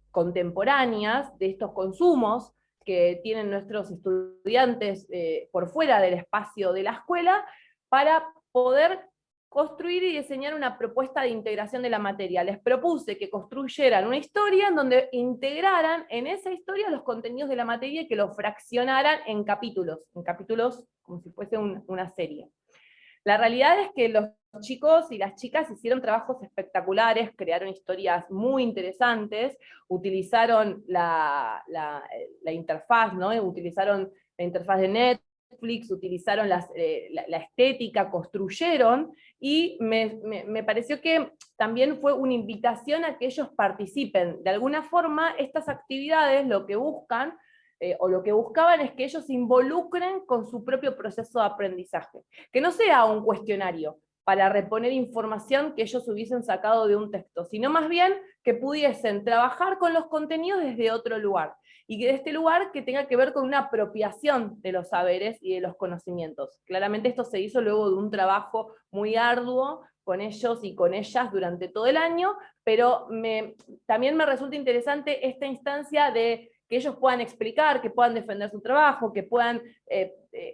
contemporáneas, de estos consumos que tienen nuestros estudiantes por fuera del espacio de la escuela, para poder construir y diseñar una propuesta de integración de la materia. Les propuse que construyeran una historia en donde integraran en esa historia los contenidos de la materia y que los fraccionaran en capítulos como si fuese una serie. La realidad es que los chicos y las chicas hicieron trabajos espectaculares, crearon historias muy interesantes, utilizaron la interfaz, ¿no? Utilizaron la interfaz de Netflix, utilizaron la estética, construyeron, y me pareció que también fue una invitación a que ellos participen. De alguna forma, estas actividades lo que buscan, o lo que buscaban, es que ellos se involucren con su propio proceso de aprendizaje. Que no sea un cuestionario para reponer información que ellos hubiesen sacado de un texto, sino más bien que pudiesen trabajar con los contenidos desde otro lugar, y que de este lugar que tenga que ver con una apropiación de los saberes y de los conocimientos. Claramente esto se hizo luego de un trabajo muy arduo con ellos y con ellas durante todo el año, pero también me resulta interesante esta instancia de que ellos puedan explicar, que puedan defender su trabajo, que puedan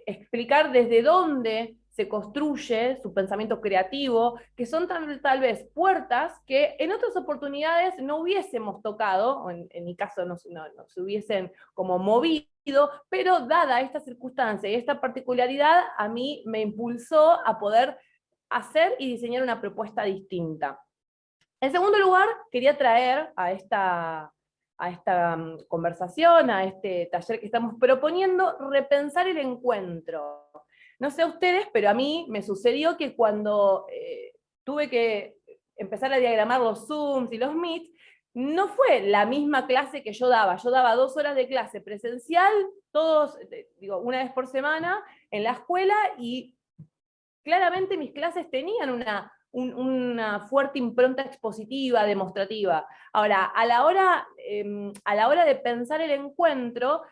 explicar desde dónde se construye su pensamiento creativo, que son tal vez puertas que en otras oportunidades no hubiésemos tocado, o en mi caso no se hubiesen como movido, pero dada esta circunstancia y esta particularidad, a mí me impulsó a poder hacer y diseñar una propuesta distinta. En segundo lugar, quería traer a esta conversación, a este taller que estamos proponiendo, repensar el encuentro. No sé a ustedes, pero a mí me sucedió que cuando tuve que empezar a diagramar los Zooms y los Meets, no fue la misma clase que yo daba 2 horas de clase presencial, todos, digo, una vez por semana, en la escuela, y claramente mis clases tenían una fuerte impronta expositiva, demostrativa. Ahora, a la hora de pensar el encuentro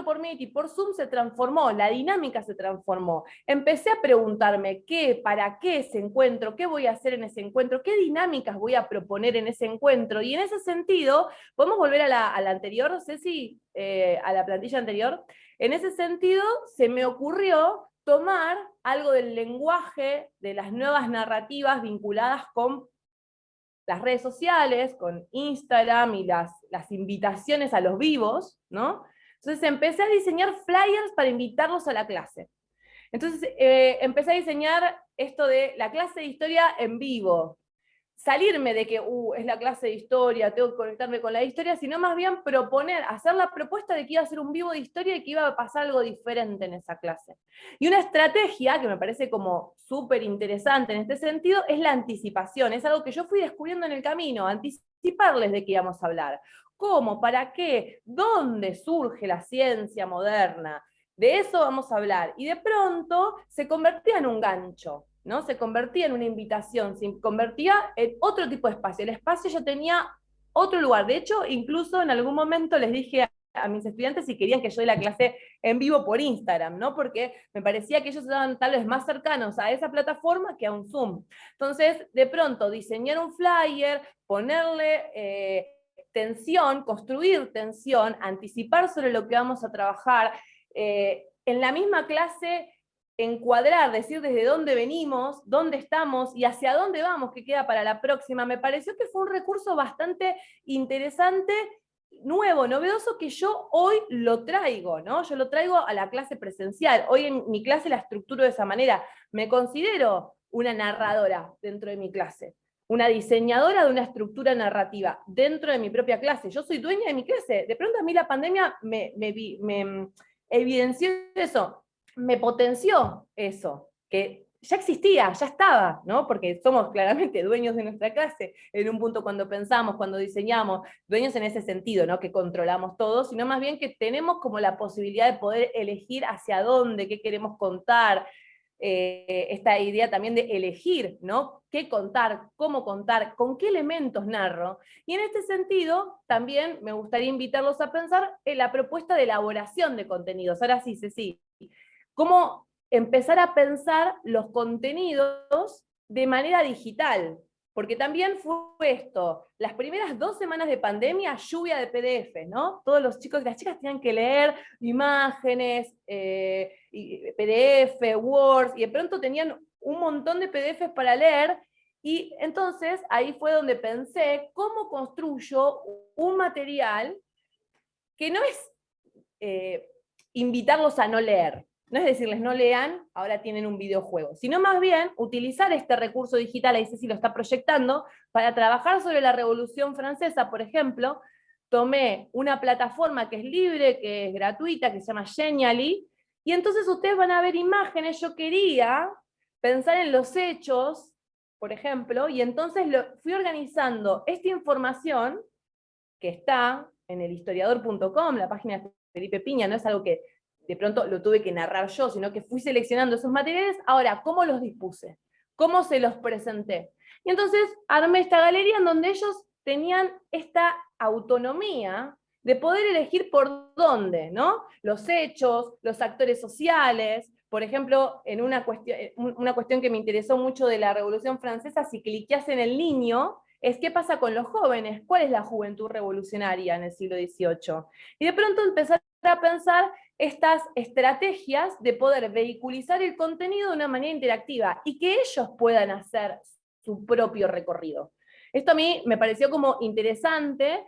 por Meet y por Zoom se transformó, la dinámica se transformó. Empecé a preguntarme para qué ese encuentro, qué voy a hacer en ese encuentro, qué dinámicas voy a proponer en ese encuentro, y en ese sentido, podemos volver a la anterior, Ceci, a la plantilla anterior. En ese sentido, se me ocurrió tomar algo del lenguaje de las nuevas narrativas vinculadas con las redes sociales, con Instagram y las invitaciones a los vivos, ¿no? Entonces empecé a diseñar flyers para invitarlos a la clase. Entonces empecé a diseñar esto de la clase de historia en vivo. Salirme de que es la clase de historia, tengo que conectarme con la historia, sino más bien hacer la propuesta de que iba a ser un vivo de historia y que iba a pasar algo diferente en esa clase. Y una estrategia que me parece como súper interesante en este sentido es la anticipación, es algo que yo fui descubriendo en el camino, anticiparles de qué íbamos a hablar. ¿Cómo? ¿Para qué? ¿Dónde surge la ciencia moderna? De eso vamos a hablar. Y de pronto se convertía en un gancho, ¿no? Se convertía en una invitación, se convertía en otro tipo de espacio. El espacio ya tenía otro lugar. De hecho, incluso en algún momento les dije a mis estudiantes si querían que yo dé la clase en vivo por Instagram, ¿no? Porque me parecía que ellos estaban tal vez más cercanos a esa plataforma que a un Zoom. Entonces, de pronto, diseñar un flyer, ponerle tensión, construir tensión, anticipar sobre lo que vamos a trabajar, en la misma clase encuadrar, decir desde dónde venimos, dónde estamos y hacia dónde vamos, qué queda para la próxima, me pareció que fue un recurso bastante interesante, nuevo, novedoso, que yo hoy lo traigo, ¿no? Yo lo traigo a la clase presencial. Hoy en mi clase la estructuro de esa manera. Me considero una narradora dentro de mi clase, una diseñadora de una estructura narrativa dentro de mi propia clase. Yo soy dueña de mi clase. De pronto a mí la pandemia me evidenció eso, me potenció eso, que ya existía, ya estaba, ¿no? Porque somos claramente dueños de nuestra clase, en un punto cuando pensamos, cuando diseñamos, dueños en ese sentido, ¿no? Que controlamos todo, sino más bien que tenemos como la posibilidad de poder elegir hacia dónde, qué queremos contar, esta idea también de elegir, ¿no? Qué contar, cómo contar, con qué elementos narro. Y en este sentido, también me gustaría invitarlos a pensar en la propuesta de elaboración de contenidos. Ahora sí, Ceci, cómo empezar a pensar los contenidos de manera digital. Porque también fue esto, las primeras 2 semanas de pandemia, lluvia de PDF, ¿no? Todos los chicos y las chicas tenían que leer imágenes, PDF, Word, y de pronto tenían un montón de PDFs para leer, y entonces ahí fue donde pensé cómo construyo un material que no es invitarlos a no leer, no es decirles no lean, ahora tienen un videojuego, sino más bien utilizar este recurso digital, ahí Ceci lo está proyectando, para trabajar sobre la Revolución Francesa, por ejemplo. Tomé una plataforma que es libre, que es gratuita, que se llama Genially, y entonces ustedes van a ver imágenes. Yo quería pensar en los hechos, por ejemplo, y entonces fui organizando esta información que está en elhistoriador.com, la página de Felipe Piña, no es algo que de pronto lo tuve que narrar yo, sino que fui seleccionando esos materiales. Ahora, ¿cómo los dispuse? ¿Cómo se los presenté? Y entonces armé esta galería en donde ellos tenían esta autonomía de poder elegir por dónde, ¿no? Los hechos, los actores sociales. Por ejemplo, en una cuestión que me interesó mucho de la Revolución Francesa, si cliqueas en el niño, es qué pasa con los jóvenes, cuál es la juventud revolucionaria en el siglo XVIII. Y de pronto empezar a pensar estas estrategias de poder vehiculizar el contenido de una manera interactiva y que ellos puedan hacer su propio recorrido. Esto a mí me pareció como interesante,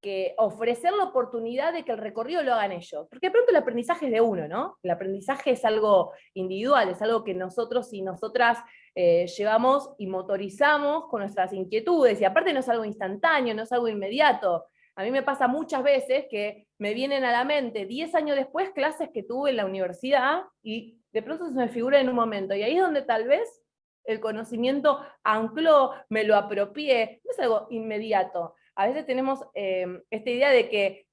que ofrecer la oportunidad de que el recorrido lo hagan ellos. Porque de pronto el aprendizaje es de uno, ¿no? El aprendizaje es algo individual, es algo que nosotros y nosotras llevamos y motorizamos con nuestras inquietudes, y aparte no es algo instantáneo, no es algo inmediato. A mí me pasa muchas veces que me vienen a la mente 10 años después clases que tuve en la universidad y de pronto se me figura en un momento, y ahí es donde tal vez el conocimiento ancló, me lo apropié, no es algo inmediato. A veces tenemos esta idea de que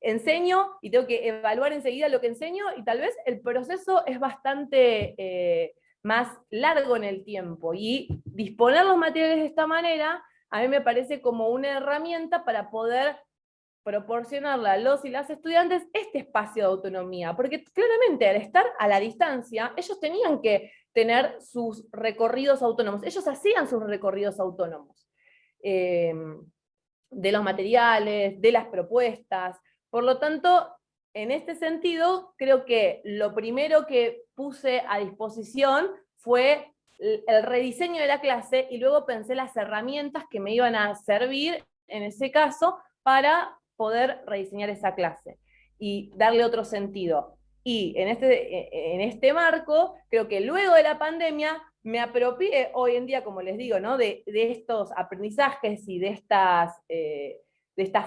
enseño y tengo que evaluar enseguida lo que enseño, y tal vez el proceso es bastante más largo en el tiempo, y disponer los materiales de esta manera a mí me parece como una herramienta para poder proporcionarle a los y las estudiantes este espacio de autonomía, porque claramente al estar a la distancia, ellos tenían que tener sus recorridos autónomos, ellos hacían sus recorridos autónomos, de los materiales, de las propuestas. Por lo tanto, en este sentido, creo que lo primero que puse a disposición fue el rediseño de la clase, y luego pensé las herramientas que me iban a servir, en ese caso, para poder rediseñar esa clase y darle otro sentido. Y en este marco, creo que luego de la pandemia, me apropié hoy en día, como les digo, ¿no? de estos aprendizajes y de estas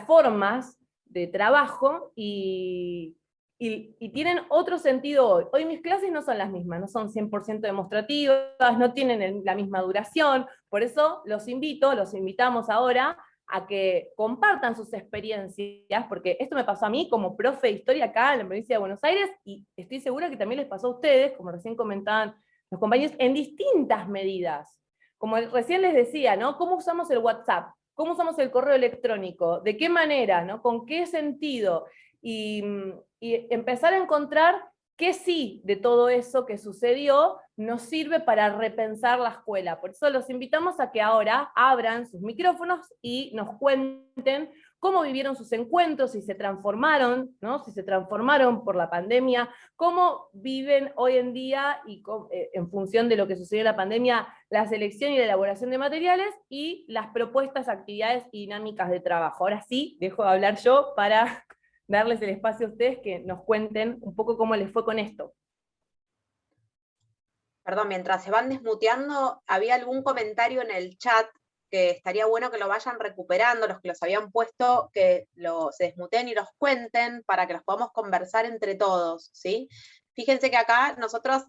formas de trabajo, y tienen otro sentido hoy. Hoy mis clases no son las mismas, no son 100% demostrativas, no tienen la misma duración, por eso los invitamos ahora a que compartan sus experiencias, porque esto me pasó a mí como profe de historia acá en la provincia de Buenos Aires, y estoy segura que también les pasó a ustedes, como recién comentaban los compañeros, en distintas medidas. Como recién les decía, ¿no? ¿Cómo usamos el WhatsApp? ¿Cómo usamos el correo electrónico? ¿De qué manera? ¿No? ¿Con qué sentido? Y empezar a encontrar qué sí de todo eso que sucedió nos sirve para repensar la escuela. Por eso los invitamos a que ahora abran sus micrófonos y nos cuenten cómo vivieron sus encuentros, si se transformaron, ¿no? Si se transformaron por la pandemia, cómo viven hoy en día, y en función de lo que sucedió en la pandemia, la selección y la elaboración de materiales, y las propuestas, actividades y dinámicas de trabajo. Ahora sí, dejo de hablar yo para darles el espacio a ustedes que nos cuenten un poco cómo les fue con esto. Perdón, mientras se van desmuteando, había algún comentario en el chat que estaría bueno que lo vayan recuperando, los que los habían puesto, que se desmuteen y los cuenten para que los podamos conversar entre todos, ¿sí? Fíjense que acá nosotras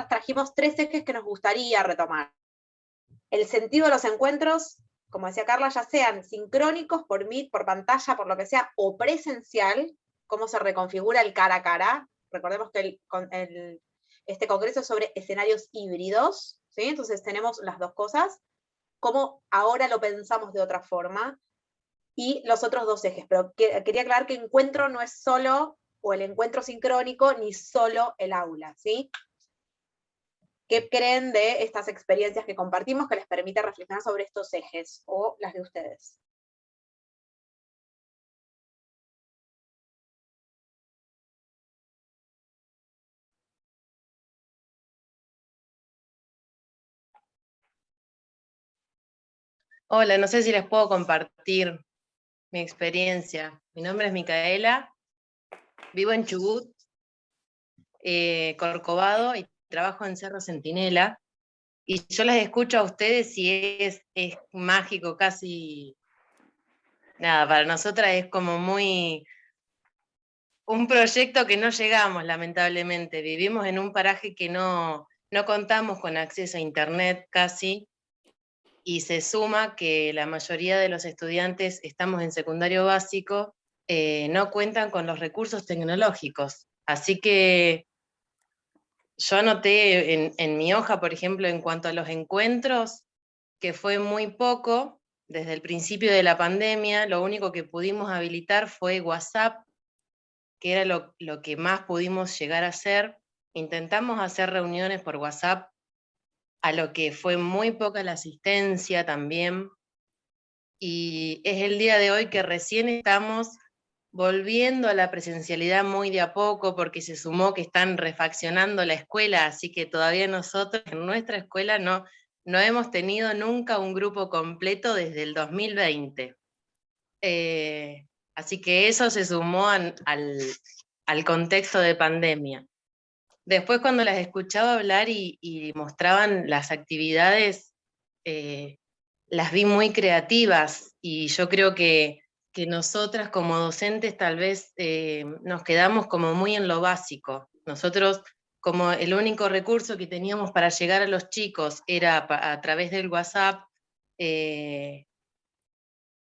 trajimos 3 ejes que nos gustaría retomar. El sentido de los encuentros, como decía Carla, ya sean sincrónicos por Meet, por pantalla, por lo que sea, o presencial, cómo se reconfigura el cara a cara. Recordemos que este congreso es sobre escenarios híbridos, ¿sí? Entonces tenemos las dos cosas, cómo ahora lo pensamos de otra forma, y los otros 2 ejes. Pero quería aclarar que encuentro no es solo, o el encuentro sincrónico, ni solo el aula, ¿sí? ¿Qué creen de estas experiencias que compartimos que les permite reflexionar sobre estos ejes, o las de ustedes? Hola, no sé si les puedo compartir mi experiencia. Mi nombre es Micaela, vivo en Chubut, Corcovado, y trabajo en Cerro Centinela. Y yo las escucho a ustedes y es mágico, casi nada, para nosotras es como muy un proyecto que no llegamos, lamentablemente. Vivimos en un paraje que no contamos con acceso a internet casi, y se suma que la mayoría de los estudiantes estamos en secundario básico, no cuentan con los recursos tecnológicos. Así que yo anoté en mi hoja, por ejemplo, en cuanto a los encuentros, que fue muy poco. Desde el principio de la pandemia, lo único que pudimos habilitar fue WhatsApp, que era lo que más pudimos llegar a hacer. Intentamos hacer reuniones por WhatsApp, a lo que fue muy poca la asistencia también. Y es el día de hoy que recién estamos volviendo a la presencialidad muy de a poco, porque se sumó que están refaccionando la escuela, así que todavía nosotros en nuestra escuela no hemos tenido nunca un grupo completo desde el 2020. Así que eso se sumó al contexto de pandemia. Después, cuando las escuchaba hablar y mostraban las actividades, las vi muy creativas, y yo creo que nosotras como docentes tal vez nos quedamos como muy en lo básico. Nosotros como el único recurso que teníamos para llegar a los chicos era a través del WhatsApp,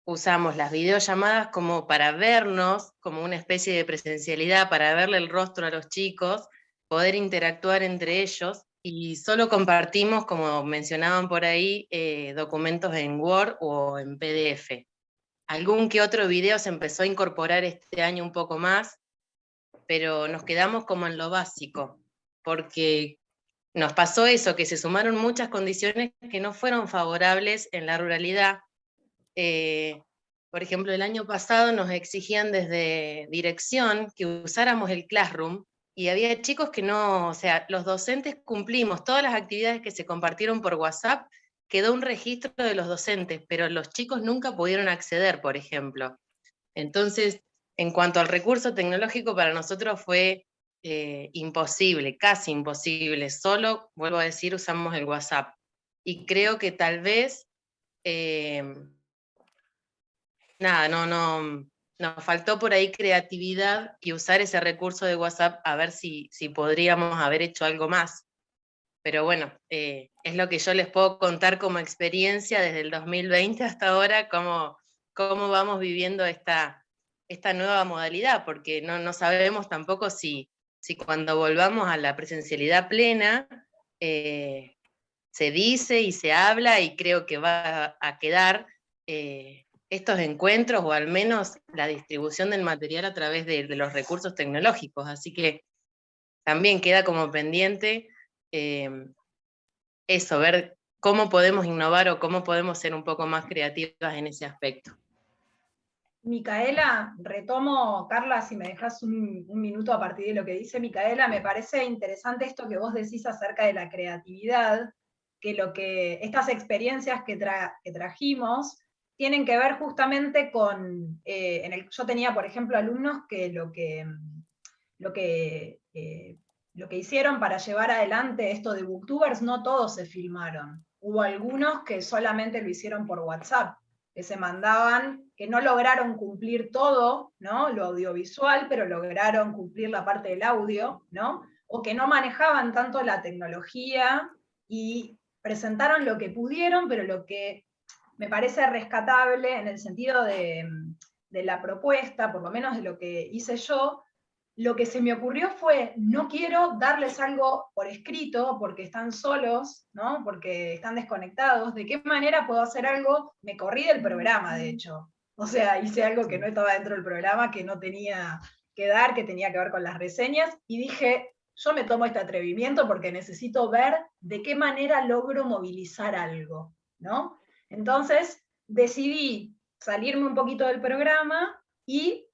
usamos las videollamadas como para vernos, como una especie de presencialidad, para verle el rostro a los chicos, poder interactuar entre ellos, y solo compartimos, como mencionaban por ahí, documentos en Word o en PDF. Algún que otro video se empezó a incorporar este año un poco más, pero nos quedamos como en lo básico, porque nos pasó eso, que se sumaron muchas condiciones que no fueron favorables en la ruralidad. Por ejemplo, el año pasado nos exigían desde dirección que usáramos el Classroom, y había chicos que no, o sea, los docentes cumplimos todas las actividades que se compartieron por WhatsApp, quedó un registro de los docentes, pero los chicos nunca pudieron acceder, por ejemplo. Entonces, en cuanto al recurso tecnológico, para nosotros fue imposible, casi imposible. Solo, vuelvo a decir, usamos el WhatsApp. Y creo que tal vez, nos faltó por ahí creatividad y usar ese recurso de WhatsApp a ver si podríamos haber hecho algo más. Pero bueno, es lo que yo les puedo contar como experiencia desde el 2020 hasta ahora, cómo vamos viviendo esta nueva modalidad, porque no sabemos tampoco si cuando volvamos a la presencialidad plena, se dice y se habla, y creo que va a quedar estos encuentros, o al menos la distribución del material a través de los recursos tecnológicos. Así que también queda como pendiente eso, ver cómo podemos innovar o cómo podemos ser un poco más creativas en ese aspecto. Micaela, retomo, Carla, si me dejas un minuto a partir de lo que dice Micaela, me parece interesante esto que vos decís acerca de la creatividad, que estas experiencias que trajimos tienen que ver justamente con, yo tenía, por ejemplo, alumnos que lo que hicieron para llevar adelante esto de Booktubers, no todos se filmaron. Hubo algunos que solamente lo hicieron por WhatsApp, que se mandaban, que no lograron cumplir todo, ¿no? Lo audiovisual, pero lograron cumplir la parte del audio, ¿no? O que no manejaban tanto la tecnología y presentaron lo que pudieron, pero lo que me parece rescatable en el sentido de la propuesta, por lo menos de lo que hice yo, lo que se me ocurrió fue, no quiero darles algo por escrito porque están solos, ¿no? Porque están desconectados. ¿De qué manera puedo hacer algo? Me corrí del programa, de hecho. O sea, hice algo que no estaba dentro del programa, que no tenía que dar, que tenía que ver con las reseñas, y dije, yo me tomo este atrevimiento porque necesito ver de qué manera logro movilizar algo, ¿no? Entonces, decidí salirme un poquito del programa y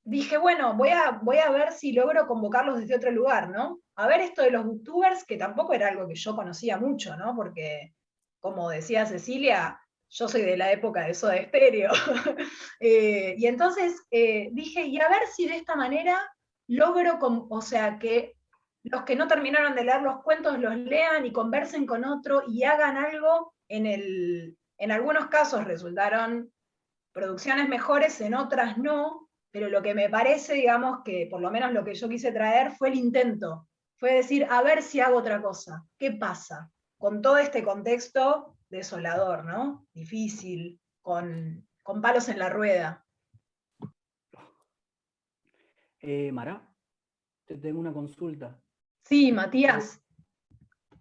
dije, bueno, voy a ver si logro convocarlos desde otro lugar, ¿no? A ver esto de los booktubers, que tampoco era algo que yo conocía mucho, ¿no? Porque, como decía Cecilia, yo soy de la época de Soda Stereo. Y entonces dije, y a ver si de esta manera logro, o sea, que los que no terminaron de leer los cuentos los lean y conversen con otro y hagan algo. En algunos casos resultaron producciones mejores, en otras no, pero lo que me parece, digamos, que por lo menos lo que yo quise traer fue el intento, fue decir, a ver si hago otra cosa, ¿qué pasa? Con todo este contexto desolador, ¿no? Difícil, con palos en la rueda. Mara, te tengo una consulta. Sí, Matías.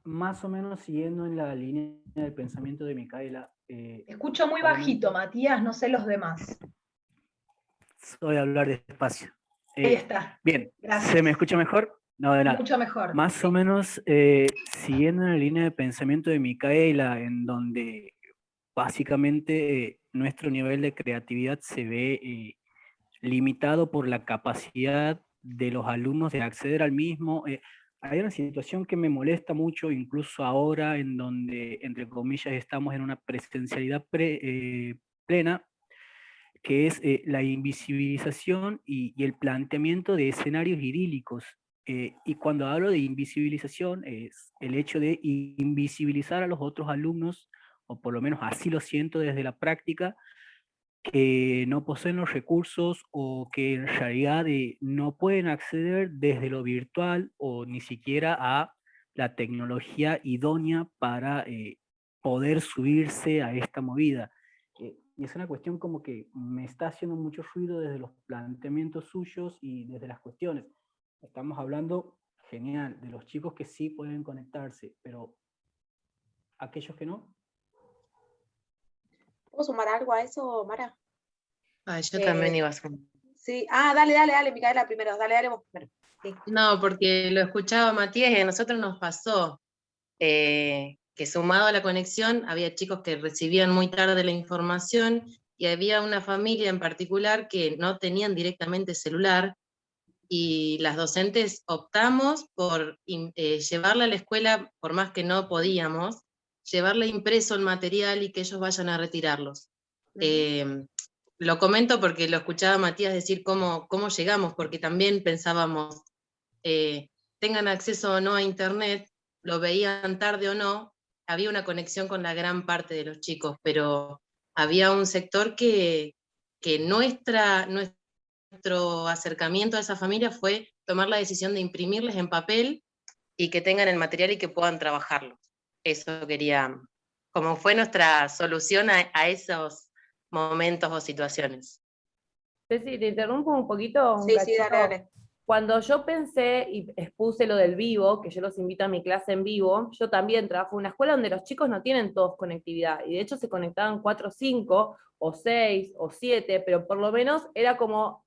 Más o menos siguiendo en la línea del pensamiento de Micaela. Escucho muy bajito, Matías, no sé los demás. Voy a hablar despacio. Ahí está. Bien, Gracias. ¿Se me escucha mejor? No, de nada. Mucho mejor. Más o menos siguiendo en la línea de pensamiento de Micaela, en donde básicamente nuestro nivel de creatividad se ve limitado por la capacidad de los alumnos de acceder al mismo. Hay una situación que me molesta mucho, incluso ahora, en donde, entre comillas, estamos en una presencialidad plena, que es la invisibilización y el planteamiento de escenarios idílicos. Y cuando hablo de invisibilización, es el hecho de invisibilizar a los otros alumnos, o por lo menos así lo siento desde la práctica, que no poseen los recursos o que en realidad no pueden acceder desde lo virtual o ni siquiera a la tecnología idónea para poder subirse a esta movida. Y es una cuestión como que me está haciendo mucho ruido desde los planteamientos suyos y desde las cuestiones. Estamos hablando, genial, de los chicos que sí pueden conectarse, pero aquellos que no. ¿Puedo sumar algo a eso, Mara? Yo también iba a sumar. Sí, dale, Micaela primero, dale vos primero. Sí. No, porque lo escuchaba Matías y a nosotros nos pasó que sumado a la conexión había chicos que recibían muy tarde la información y había una familia en particular que no tenían directamente celular y las docentes optamos por llevarla a la escuela, por más que no podíamos, llevarle impreso el material y que ellos vayan a retirarlos. Lo comento porque lo escuchaba Matías decir cómo llegamos, porque también pensábamos, tengan acceso o no a internet, lo veían tarde o no, había una conexión con la gran parte de los chicos, pero había un sector que nuestro acercamiento a esa familia fue tomar la decisión de imprimirles en papel y que tengan el material y que puedan trabajarlo. Eso quería, como fue nuestra solución a esos momentos o situaciones. Ceci, te interrumpo un poquito, un Sí, cachito. dale. Cuando yo pensé y expuse lo del vivo, que yo los invito a mi clase en vivo, yo también trabajo en una escuela donde los chicos no tienen todos conectividad, y de hecho se conectaban 4 o 5, o 6, o 7, pero por lo menos era como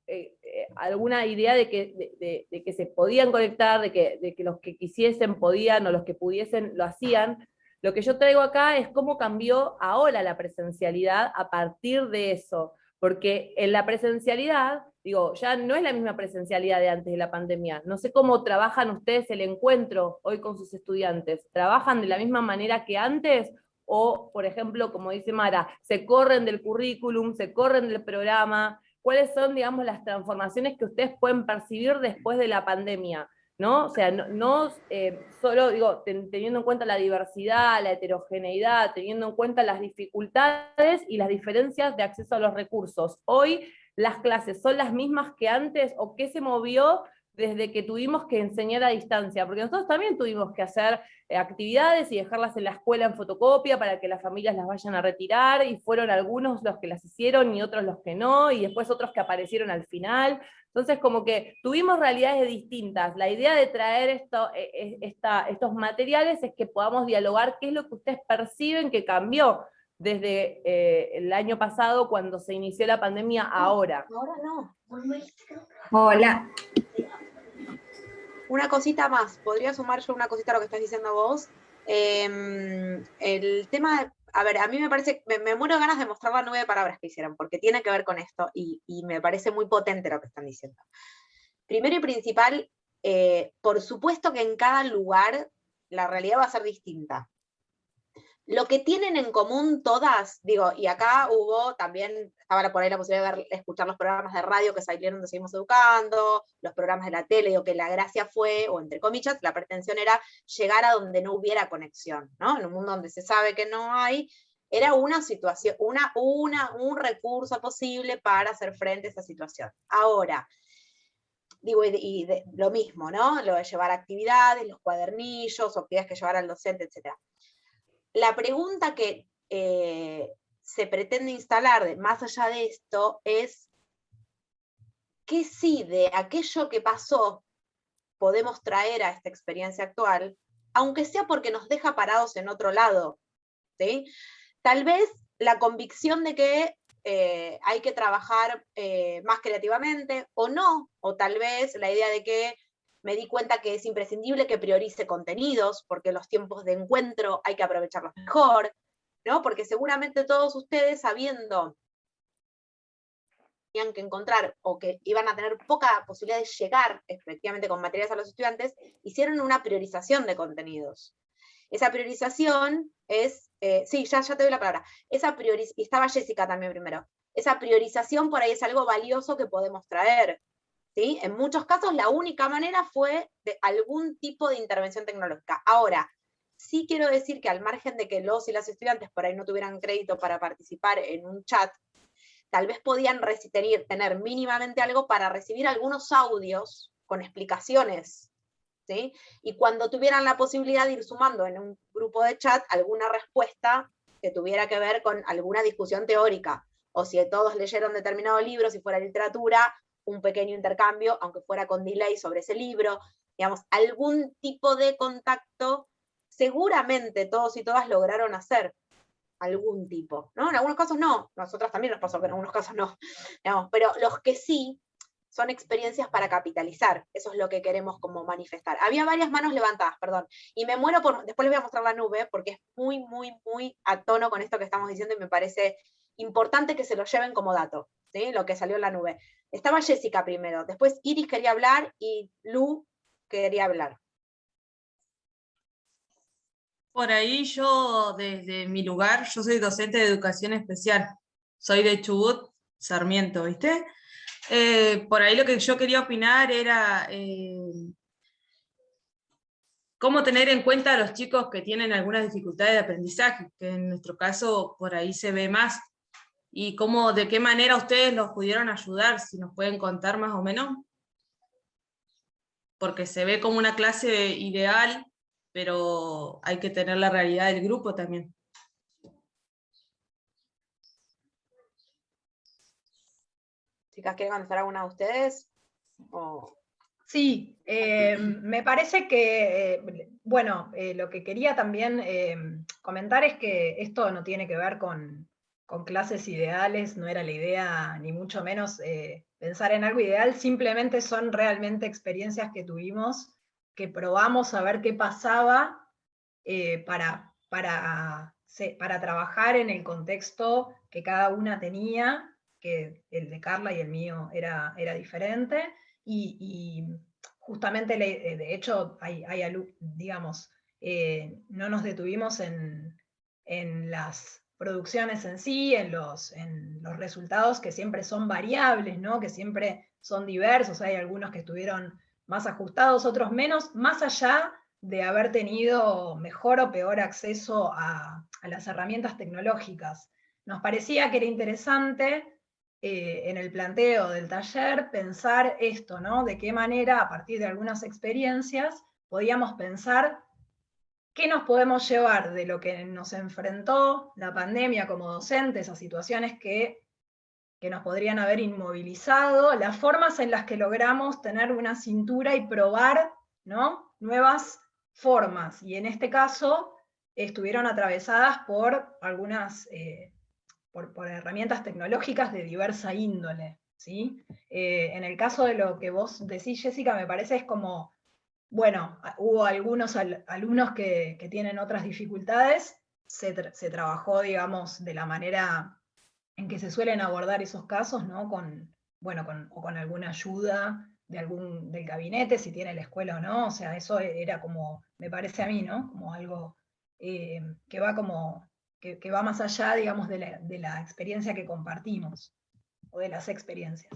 alguna idea de que se podían conectar, de que los que quisiesen podían, o los que pudiesen lo hacían. Lo que yo traigo acá es cómo cambió ahora la presencialidad a partir de eso, porque en la presencialidad, digo, ya no es la misma presencialidad de antes de la pandemia. No sé cómo trabajan ustedes el encuentro hoy con sus estudiantes. ¿Trabajan de la misma manera que antes? O, por ejemplo, como dice Mara, se corren del currículum, se corren del programa. ¿Cuáles son, digamos, las transformaciones que ustedes pueden percibir después de la pandemia? ¿No? O sea, no solo, digo, teniendo en cuenta la diversidad, la heterogeneidad, teniendo en cuenta las dificultades y las diferencias de acceso a los recursos. Hoy, ¿las clases son las mismas que antes o qué se movió desde que tuvimos que enseñar a distancia? Porque nosotros también tuvimos que hacer actividades y dejarlas en la escuela en fotocopia para que las familias las vayan a retirar, y fueron algunos los que las hicieron y otros los que no, y después otros que aparecieron al final. Entonces, como que tuvimos realidades distintas. La idea de traer estos materiales es que podamos dialogar qué es lo que ustedes perciben que cambió desde el año pasado, cuando se inició la pandemia, ahora. Ahora no. Hola. Una cosita más, podría sumar yo una cosita a lo que estás diciendo vos. El tema, a ver, a mí me parece, me muero de ganas de mostrar las 9 palabras que hicieron, porque tiene que ver con esto, y me parece muy potente lo que están diciendo. Primero y principal, por supuesto que en cada lugar la realidad va a ser distinta. Lo que tienen en común todas, digo, y acá hubo también, estaba por ahí la posibilidad de escuchar los programas de radio que salieron de Seguimos Educando, los programas de la tele, digo que la gracia fue, o entre comillas, la pretensión era llegar a donde no hubiera conexión, ¿no? En un mundo donde se sabe que no hay, era una situación, un recurso posible para hacer frente a esa situación. Ahora, digo, lo mismo, ¿no? Lo de llevar actividades, los cuadernillos, o actividades que llevar al docente, etc. La pregunta que se pretende instalar más allá de esto es ¿qué sí de aquello que pasó podemos traer a esta experiencia actual, aunque sea porque nos deja parados en otro lado? ¿Sí? Tal vez la convicción de que hay que trabajar más creativamente, o no, o tal vez la idea de que me di cuenta que es imprescindible que priorice contenidos, porque los tiempos de encuentro hay que aprovecharlos mejor, ¿no? Porque seguramente todos ustedes, sabiendo que tenían que encontrar o que iban a tener poca posibilidad de llegar efectivamente con materiales a los estudiantes, hicieron una priorización de contenidos. Esa priorización es, sí, ya te doy la palabra, y estaba Jessica también primero, esa priorización por ahí es algo valioso que podemos traer. ¿Sí? En muchos casos la única manera fue de algún tipo de intervención tecnológica. Ahora, sí quiero decir que al margen de que los y las estudiantes por ahí no tuvieran crédito para participar en un chat, tal vez podían tener mínimamente algo para recibir algunos audios con explicaciones, ¿sí? Y cuando tuvieran la posibilidad de ir sumando en un grupo de chat alguna respuesta que tuviera que ver con alguna discusión teórica, o si todos leyeron determinado libro, si fuera literatura, un pequeño intercambio, aunque fuera con delay sobre ese libro, digamos, algún tipo de contacto, seguramente todos y todas lograron hacer algún tipo, ¿no? En algunos casos no, nosotras también nos pasó que en algunos casos no, digamos, pero los que sí, son experiencias para capitalizar, eso es lo que queremos como manifestar. Había varias manos levantadas, perdón, y me muero por, después les voy a mostrar la nube, porque es muy, muy, muy a tono con esto que estamos diciendo, y me parece importante que se lo lleven como dato, ¿sí? Lo que salió en la nube. Estaba Jessica primero, después Iris quería hablar, y Lu quería hablar. Por ahí yo, desde mi lugar, yo soy docente de educación especial, soy de Chubut, Sarmiento, ¿viste? Por ahí lo que yo quería opinar era cómo tener en cuenta a los chicos que tienen algunas dificultades de aprendizaje, que en nuestro caso por ahí se ve más, y cómo, de qué manera ustedes los pudieron ayudar, si nos pueden contar más o menos, porque se ve como una clase ideal, pero hay que tener la realidad del grupo también. Chicas, ¿quieren contestar alguna de ustedes? ¿O... Sí, me parece que, bueno, lo que quería también comentar es que esto no tiene que ver con clases ideales, no era la idea ni mucho menos pensar en algo ideal, simplemente son realmente experiencias que tuvimos, que probamos a ver qué pasaba para trabajar en el contexto que cada una tenía, que el de Carla y el mío era diferente, y justamente, de hecho, digamos, no nos detuvimos en las producciones en sí, en los resultados que siempre son variables, ¿no? Que siempre son diversos, hay algunos que estuvieron más ajustados, otros menos, más allá de haber tenido mejor o peor acceso a las herramientas tecnológicas. Nos parecía que era interesante en el planteo del taller pensar esto, ¿no? De qué manera, a partir de algunas experiencias, podíamos pensar qué nos podemos llevar de lo que nos enfrentó la pandemia como docentes a situaciones que nos podrían haber inmovilizado, las formas en las que logramos tener una cintura y probar, ¿no? Nuevas formas, y en este caso estuvieron atravesadas por algunas por herramientas tecnológicas de diversa índole, ¿sí? En el caso de lo que vos decís, Jessica, me parece es como, bueno, hubo algunos alumnos que tienen otras dificultades, se trabajó, digamos, de la manera en que se suelen abordar esos casos, ¿no? O con alguna ayuda del gabinete, si tiene la escuela o no, o sea, eso era como, me parece a mí, ¿no? Como algo que va como que va más allá, digamos, de la experiencia que compartimos, o de las experiencias.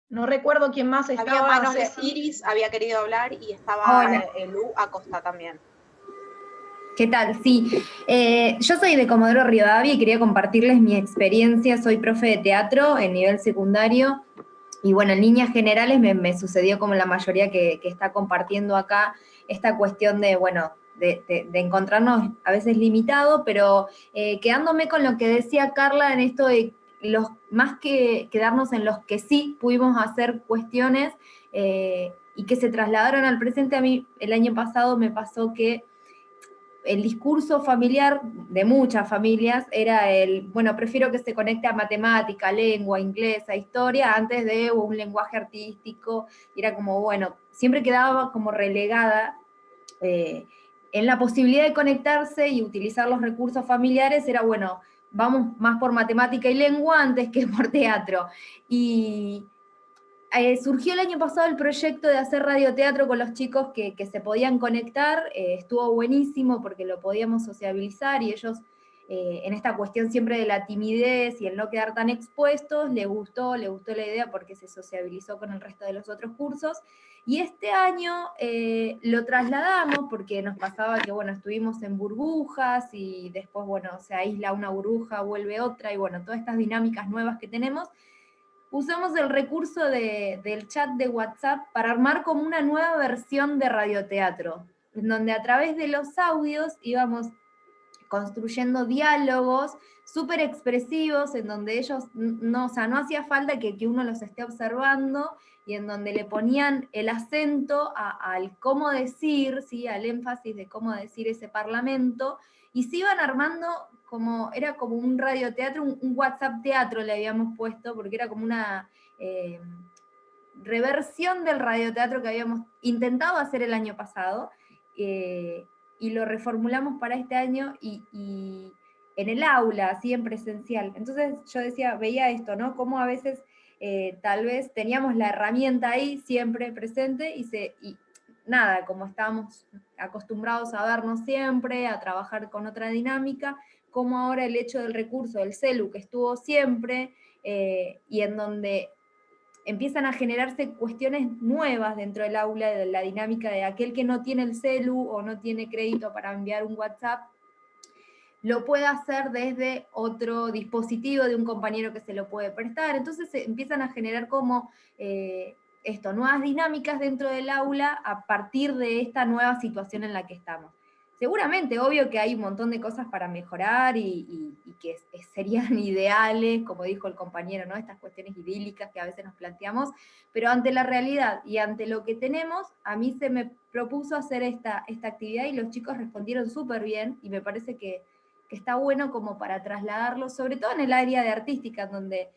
No recuerdo quién más estaba. Había manos de Iris, había querido hablar, y estaba Lu Acosta también. ¿Qué tal? Sí, yo soy de Comodoro Rivadavia y quería compartirles mi experiencia. Soy profe de teatro en nivel secundario. Y bueno, en líneas generales me sucedió como la mayoría que está compartiendo acá, esta cuestión de, bueno, de encontrarnos a veces limitado, pero quedándome con lo que decía Carla en esto de más que quedarnos en los que sí pudimos hacer cuestiones y que se trasladaron al presente. A mí el año pasado me pasó que el discurso familiar de muchas familias era bueno, prefiero que se conecte a matemática, lengua, inglés, a historia, antes de un lenguaje artístico. Y era como, bueno, siempre quedaba como relegada en la posibilidad de conectarse y utilizar los recursos familiares. Era, bueno, vamos más por matemática y lengua antes que por teatro. Y surgió el año pasado el proyecto de hacer radioteatro con los chicos que se podían conectar. Estuvo buenísimo porque lo podíamos sociabilizar, y ellos en esta cuestión siempre de la timidez y el no quedar tan expuestos, le gustó la idea porque se sociabilizó con el resto de los otros cursos. Y este año lo trasladamos porque nos pasaba que, bueno, estuvimos en burbujas y después, bueno, se aísla una burbuja, vuelve otra, y bueno, todas estas dinámicas nuevas que tenemos. Usamos el recurso del chat de WhatsApp para armar como una nueva versión de radioteatro, en donde a través de los audios íbamos construyendo diálogos súper expresivos, en donde ellos, no hacía falta que uno los esté observando, y en donde le ponían el acento al cómo decir, ¿sí? Al énfasis de cómo decir ese parlamento, y se iban armando era como un radioteatro, un WhatsApp teatro le habíamos puesto, porque era como una reversión del radioteatro que habíamos intentado hacer el año pasado, y lo reformulamos para este año, y en el aula, así en presencial. Entonces yo veía esto, ¿no? Cómo a veces tal vez teníamos la herramienta ahí siempre presente, y nada, como estábamos acostumbrados a vernos siempre, a trabajar con otra dinámica, como ahora el hecho del recurso del celu, que estuvo siempre, y en donde empiezan a generarse cuestiones nuevas dentro del aula, de la dinámica de aquel que no tiene el celu o no tiene crédito para enviar un WhatsApp, lo puede hacer desde otro dispositivo de un compañero que se lo puede prestar. Entonces se empiezan a generar como nuevas dinámicas dentro del aula a partir de esta nueva situación en la que estamos. Seguramente, obvio que hay un montón de cosas para mejorar y que serían ideales, como dijo el compañero, ¿no? Estas cuestiones idílicas que a veces nos planteamos, pero ante la realidad y ante lo que tenemos, a mí se me propuso hacer esta actividad y los chicos respondieron súper bien, y me parece que está bueno como para trasladarlo, sobre todo en el área de artística, donde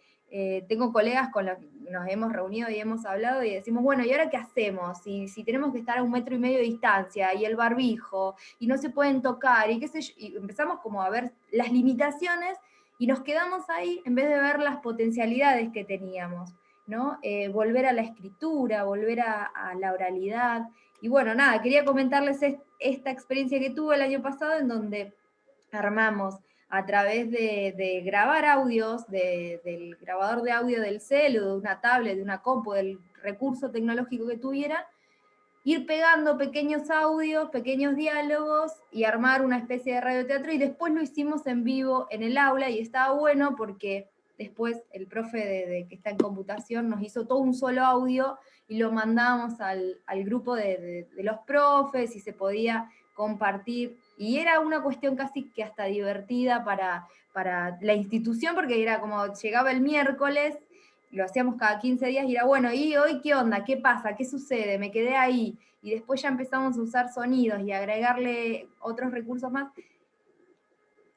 tengo colegas con los que nos hemos reunido y hemos hablado y decimos, bueno, ¿y ahora qué hacemos? Si tenemos que estar a 1,5 metros de distancia, y el barbijo, y no se pueden tocar, y qué sé yo, y empezamos como a ver las limitaciones, y nos quedamos ahí en vez de ver las potencialidades que teníamos, ¿no? Volver a la escritura, volver a la oralidad, y bueno, nada, quería comentarles esta experiencia que tuve el año pasado, en donde armamos a través de grabar audios del grabador de audio del celu, de una tablet, de una compu, del recurso tecnológico que tuviera, ir pegando pequeños audios, pequeños diálogos, y armar una especie de radioteatro, y después lo hicimos en vivo en el aula, y estaba bueno porque después el profe que está en computación nos hizo todo un solo audio, y lo mandamos al grupo de los profes, y se podía compartir, y era una cuestión casi que hasta divertida para la institución, porque era como, llegaba el miércoles, lo hacíamos cada 15 días, y era bueno, ¿y hoy qué onda? ¿Qué pasa? ¿Qué sucede? Me quedé ahí, y después ya empezamos a usar sonidos y agregarle otros recursos más.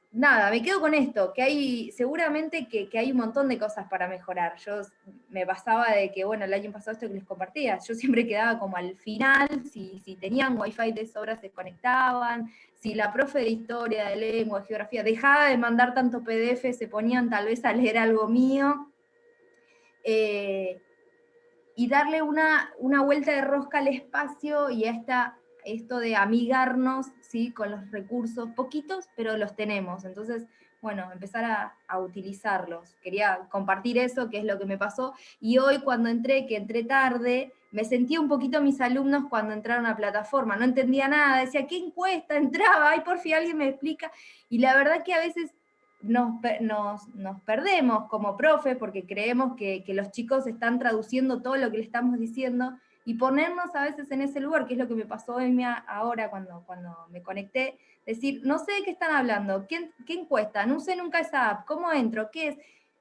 Nada, me quedo con esto, que hay, seguramente que hay un montón de cosas para mejorar. Yo me pasaba de que, bueno, el año pasado esto que les compartía, yo siempre quedaba como al final, si tenían wifi de sobra se conectaban, si la profe de historia, de lengua, de geografía, dejaba de mandar tanto PDF, se ponían tal vez a leer algo mío, y darle una vuelta de rosca al espacio y a esto de amigarnos, ¿sí? Con los recursos, poquitos, pero los tenemos. Entonces, bueno, empezar a utilizarlos. Quería compartir eso, que es lo que me pasó, y hoy cuando que entré tarde, me sentía un poquito mis alumnos cuando entraron a la plataforma, no entendía nada, decía, ¿qué encuesta? Entraba, ay, por fin alguien me explica, y la verdad que a veces nos perdemos como profe, porque creemos que los chicos están traduciendo todo lo que le estamos diciendo, y ponernos a veces en ese lugar, que es lo que me pasó hoy ahora cuando me conecté, decir, no sé de qué están hablando, ¿qué encuesta? No usé nunca esa app, ¿cómo entro? ¿Qué es?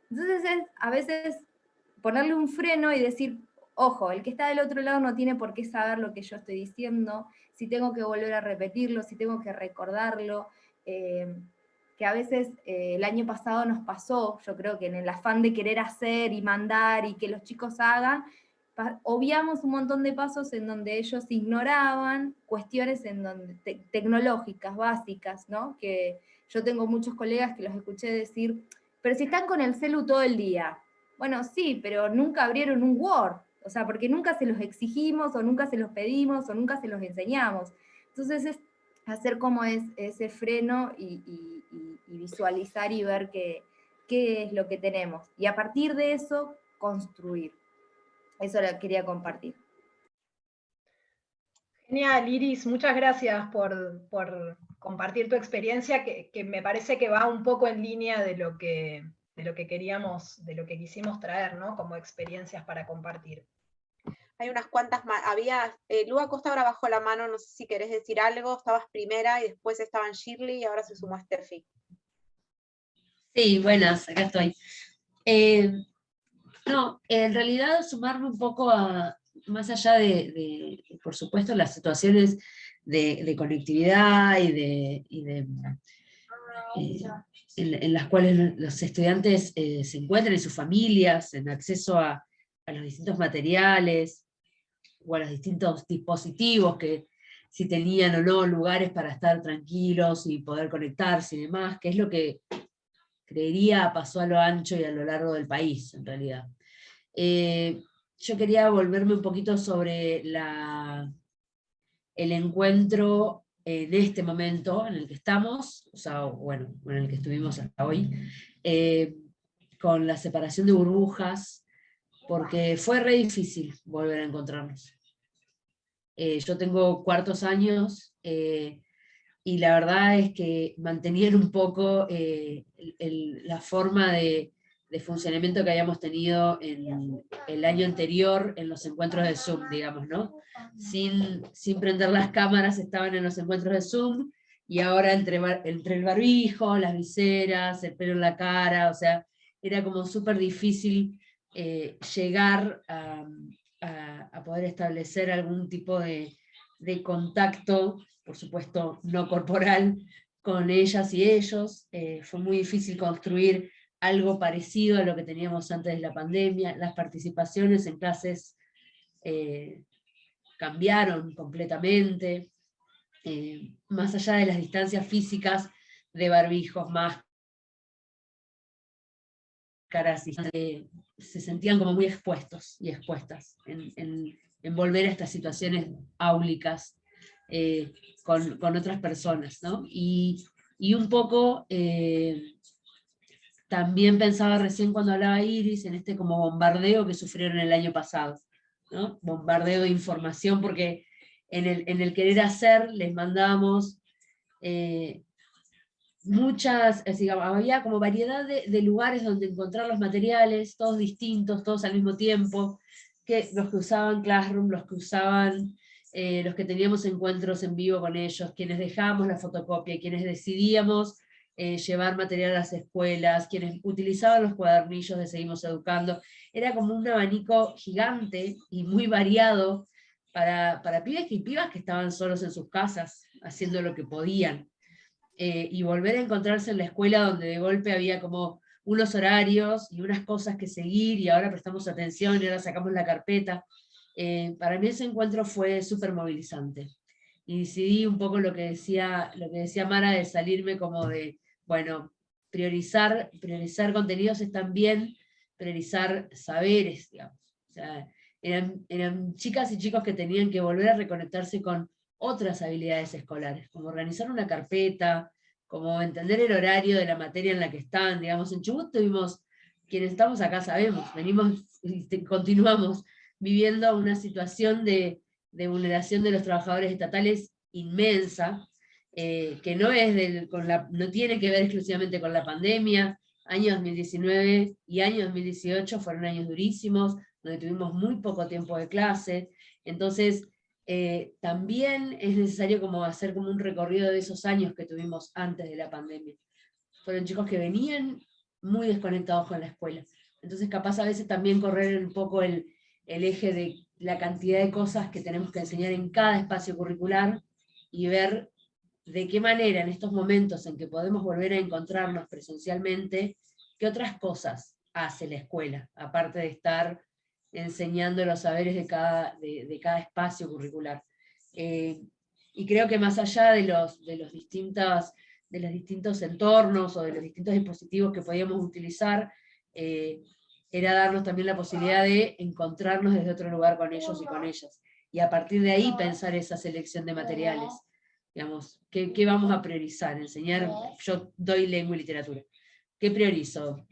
Entonces a veces ponerle un freno y decir, ojo, el que está del otro lado no tiene por qué saber lo que yo estoy diciendo, si tengo que volver a repetirlo, si tengo que recordarlo, que a veces el año pasado nos pasó, yo creo que en el afán de querer hacer y mandar y que los chicos hagan, obviamos un montón de pasos en donde ellos ignoraban cuestiones tecnológicas, básicas, ¿no? Que yo tengo muchos colegas que los escuché decir, pero si están con el celu todo el día. Bueno, sí, pero nunca abrieron un Word, o sea, porque nunca se los exigimos, o nunca se los pedimos, o nunca se los enseñamos. Entonces hacer como ese freno y visualizar y ver qué es lo que tenemos. Y a partir de eso, construir. Eso lo quería compartir. Genial, Iris, muchas gracias por compartir tu experiencia, que me parece que va un poco en línea de lo que queríamos, de lo que quisimos traer, ¿no? Como experiencias para compartir. Hay unas cuantas más. Lu Acosta ahora bajó la mano, no sé si querés decir algo. Estabas primera y después estaban Shirley y ahora se sumó Steffi. Sí, buenas, acá estoy. No, en realidad sumarme un poco más allá de, por supuesto, las situaciones de conectividad en las cuales los estudiantes se encuentran y sus familias, en acceso a los distintos materiales, o a los distintos dispositivos, que si tenían o no lugares para estar tranquilos y poder conectarse y demás, que es lo que creería pasó a lo ancho y a lo largo del país, en realidad. Yo quería volverme un poquito sobre el encuentro en este momento en el que estamos, o sea, bueno, en el que estuvimos hasta hoy, con la separación de burbujas, porque fue re difícil volver a encontrarnos. Yo tengo cuartos años, y la verdad es que mantenían un poco la forma de funcionamiento que habíamos tenido en el año anterior en los encuentros de Zoom, digamos, ¿no? Sin prender las cámaras estaban en los encuentros de Zoom, y ahora entre el barbijo, las viseras, el pelo en la cara, o sea, era como súper difícil llegar a poder establecer algún tipo de contacto, por supuesto no corporal, con ellas y ellos. Fue muy difícil construir algo parecido a lo que teníamos antes de la pandemia. Las participaciones en clases cambiaron completamente, más allá de las distancias físicas de barbijos, máscaras, se sentían como muy expuestos y expuestas en volver a estas situaciones áulicas con otras personas, ¿no? Y un poco también pensaba recién cuando hablaba Iris en este como bombardeo que sufrieron el año pasado, ¿no? Bombardeo de información, porque en el querer hacer les mandábamos había como variedad de lugares donde encontrar los materiales, todos distintos, todos al mismo tiempo, que los que usaban Classroom, los que usaban, los que teníamos encuentros en vivo con ellos, quienes dejábamos la fotocopia, quienes decidíamos llevar material a las escuelas, quienes utilizaban los cuadernillos de Seguimos Educando. Era como un abanico gigante y muy variado para pibes y pibas que estaban solos en sus casas, haciendo lo que podían. Y volver a encontrarse en la escuela donde de golpe había como unos horarios y unas cosas que seguir, y ahora prestamos atención y ahora sacamos la carpeta. Para mí ese encuentro fue súper movilizante. Y decidí un poco lo que decía Mara, de salirme como de, bueno, priorizar contenidos es también priorizar saberes, digamos. O sea, eran chicas y chicos que tenían que volver a reconectarse con otras habilidades escolares, como organizar una carpeta, como entender el horario de la materia en la que están. Digamos, en Chubut tuvimos, quienes estamos acá sabemos, venimos y continuamos viviendo una situación de vulneración de los trabajadores estatales inmensa, que no tiene que ver exclusivamente con la pandemia. Año 2019 y año 2018 fueron años durísimos, donde tuvimos muy poco tiempo de clase. Entonces, también es necesario como hacer como un recorrido de esos años que tuvimos antes de la pandemia. Fueron chicos que venían muy desconectados con la escuela. Entonces capaz a veces también correr un poco el eje de la cantidad de cosas que tenemos que enseñar en cada espacio curricular, y ver de qué manera en estos momentos en que podemos volver a encontrarnos presencialmente, qué otras cosas hace la escuela, aparte de estar enseñando los saberes de cada espacio curricular. Y creo que más allá de los distintos entornos o de los distintos dispositivos que podíamos utilizar, era darnos también la posibilidad de encontrarnos desde otro lugar con ellos y con ellas, y a partir de ahí pensar esa selección de materiales. Digamos, ¿qué vamos a priorizar? Enseñar, yo doy lengua y literatura. ¿Qué priorizo?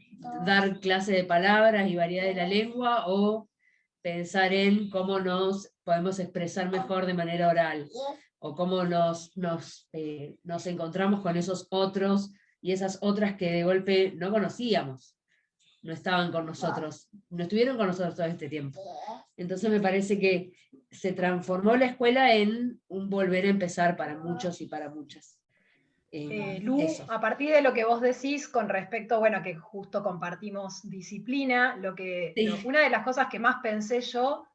¿Dar clase de palabras y variedad de la lengua o pensar en cómo nos podemos expresar mejor de manera oral? O cómo nos encontramos con esos otros y esas otras que de golpe no conocíamos, no estaban con nosotros, no estuvieron con nosotros todo este tiempo. Entonces me parece que se transformó la escuela en un volver a empezar para muchos y para muchas. Lu, Eso. a partir de lo que vos decís con respecto, bueno, que justo compartimos disciplina, una de las cosas que más pensé yo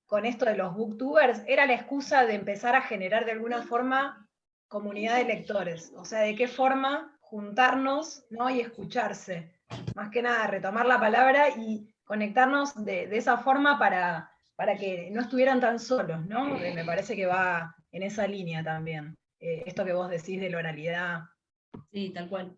con esto de los booktubers era la excusa de empezar a generar de alguna forma comunidad de lectores, o sea, de qué forma juntarnos, ¿no? Y escucharse. Más que nada, retomar la palabra y conectarnos de esa forma para que no estuvieran tan solos, ¿no? Me parece que va en esa línea también. Esto que vos decís de la oralidad. Sí, tal cual.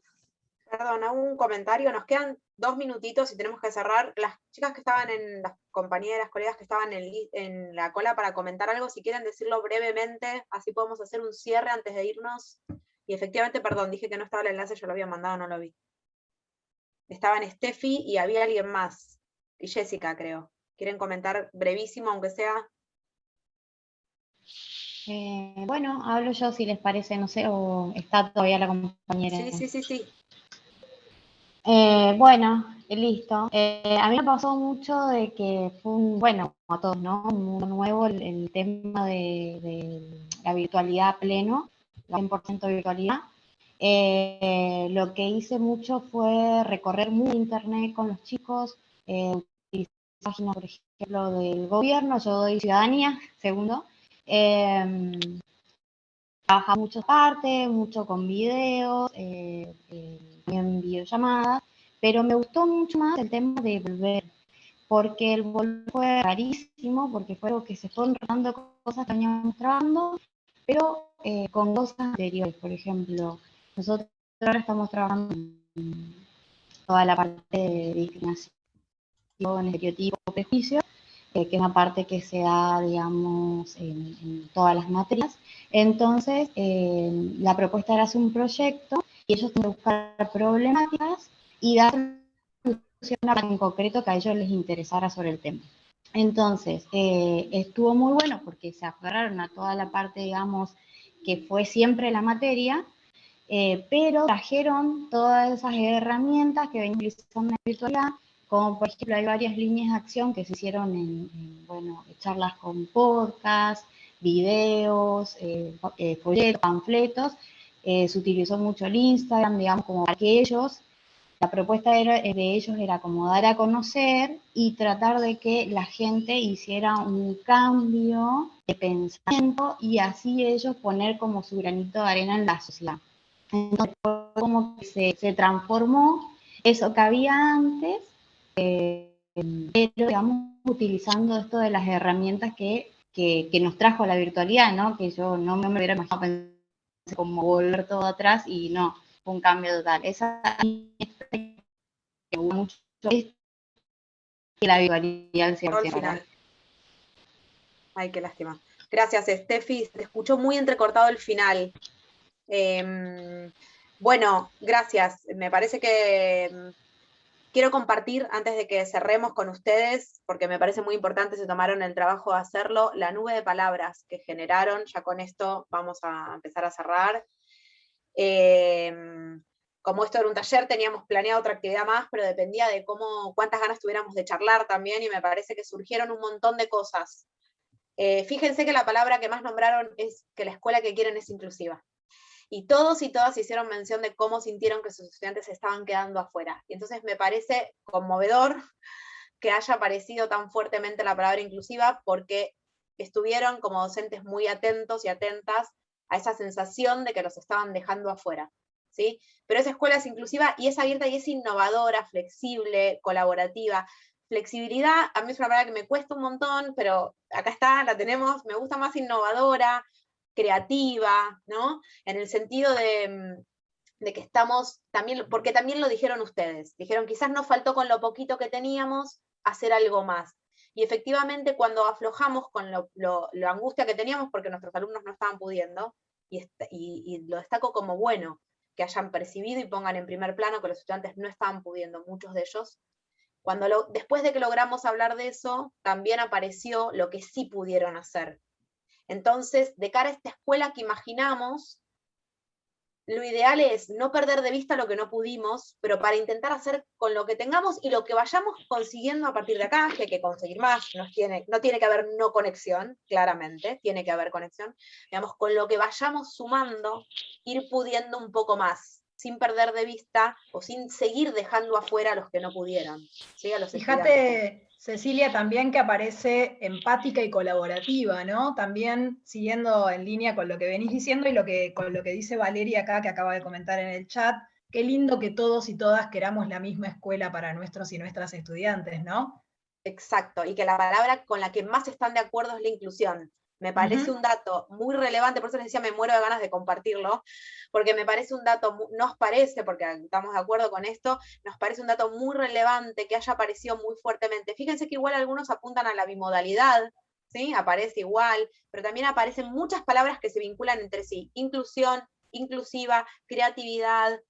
Perdón, hago un comentario, nos quedan 2 minutitos y tenemos que cerrar. Las chicas que estaban las compañeras, colegas que estaban en la cola para comentar algo, si quieren decirlo brevemente, así podemos hacer un cierre antes de irnos. Y efectivamente, perdón, dije que no estaba el enlace, yo lo había mandado, no lo vi. Estaban Steffi y había alguien más, y Jessica creo. ¿Quieren comentar brevísimo, aunque sea? Bueno, hablo yo si les parece, no sé, o está todavía la compañera. Sí. Bueno, listo. A mí me pasó mucho de que fue bueno, a todos, ¿no? Un mundo nuevo, el tema de la virtualidad a pleno, la 100% virtualidad. Lo que hice mucho fue recorrer mucho internet con los chicos, utilizar páginas, por ejemplo, del gobierno, yo doy ciudadanía, segundo. Trabaja mucho parte, mucho con videos, en videollamadas, pero me gustó mucho más el tema de volver, porque el volver fue rarísimo, porque fue algo que se fueron tratando cosas que veníamos trabajando, pero con cosas anteriores. Por ejemplo, nosotros ahora estamos trabajando en toda la parte de discriminación, estereotipos, prejuicios, que es una parte que se da, digamos, en todas las materias. Entonces, la propuesta era hacer un proyecto y ellos tienen que buscar problemáticas y dar soluciones en concreto que a ellos les interesara sobre el tema. Entonces, estuvo muy bueno porque se aferraron a toda la parte, digamos, que fue siempre la materia, pero trajeron todas esas herramientas que venimos utilizando en la virtualidad, como por ejemplo hay varias líneas de acción que se hicieron en charlas con podcast, videos, folletos, panfletos. Se utilizó mucho el Instagram, digamos, como para que ellos, la propuesta de ellos era como dar a conocer y tratar de que la gente hiciera un cambio de pensamiento y así ellos poner como su granito de arena en la sociedad. Entonces fue como que se transformó eso que había antes, pero digamos utilizando esto de las herramientas que nos trajo la virtualidad, ¿no? Que yo no me hubiera imaginado pensar como volver todo atrás y no, fue un cambio total. Esa que hubo mucho es que la virtualidad al 100%. Ay, qué lástima. Gracias, Steffi. Te escuchó muy entrecortado el final. Bueno, gracias. Me parece que quiero compartir, antes de que cerremos con ustedes, porque me parece muy importante, se tomaron el trabajo de hacerlo, la nube de palabras que generaron. Ya con esto vamos a empezar a cerrar. Como esto era un taller, teníamos planeado otra actividad más, pero dependía de cuántas ganas tuviéramos de charlar también, y me parece que surgieron un montón de cosas. Fíjense que la palabra que más nombraron es que la escuela que quieren es inclusiva. Y todos y todas hicieron mención de cómo sintieron que sus estudiantes se estaban quedando afuera. Y entonces me parece conmovedor que haya aparecido tan fuertemente la palabra inclusiva, porque estuvieron como docentes muy atentos y atentas a esa sensación de que los estaban dejando afuera, ¿sí? Pero esa escuela es inclusiva y es abierta y es innovadora, flexible, colaborativa. Flexibilidad, a mí es una palabra que me cuesta un montón, pero acá está, la tenemos, me gusta más innovadora, creativa, ¿no? En el sentido de que estamos, también, porque también lo dijeron ustedes, dijeron quizás nos faltó con lo poquito que teníamos hacer algo más. Y efectivamente cuando aflojamos con lo angustia que teníamos porque nuestros alumnos no estaban pudiendo, y lo destaco como bueno, que hayan percibido y pongan en primer plano que los estudiantes no estaban pudiendo, muchos de ellos. Después de que logramos hablar de eso, también apareció lo que sí pudieron hacer. Entonces, de cara a esta escuela que imaginamos, lo ideal es no perder de vista lo que no pudimos, pero para intentar hacer con lo que tengamos y lo que vayamos consiguiendo a partir de acá, que hay que conseguir más, no tiene que haber no conexión, claramente, tiene que haber conexión, digamos, con lo que vayamos sumando, ir pudiendo un poco más, sin perder de vista o sin seguir dejando afuera a los que no pudieron. ¿Sí? A los Fíjate, Cecilia, también que aparece empática y colaborativa, ¿no? También siguiendo en línea con lo que venís diciendo y con lo que dice Valeria acá, que acaba de comentar en el chat, qué lindo que todos y todas queramos la misma escuela para nuestros y nuestras estudiantes, ¿no? Exacto, y que la palabra con la que más están de acuerdo es la inclusión. Me parece un dato muy relevante, por eso les decía, me muero de ganas de compartirlo, porque me parece un dato, nos parece, porque estamos de acuerdo con esto, nos parece un dato muy relevante que haya aparecido muy fuertemente. Fíjense que igual algunos apuntan a la bimodalidad, ¿sí? Aparece igual, pero también aparecen muchas palabras que se vinculan entre sí. Inclusión, inclusiva, creatividad,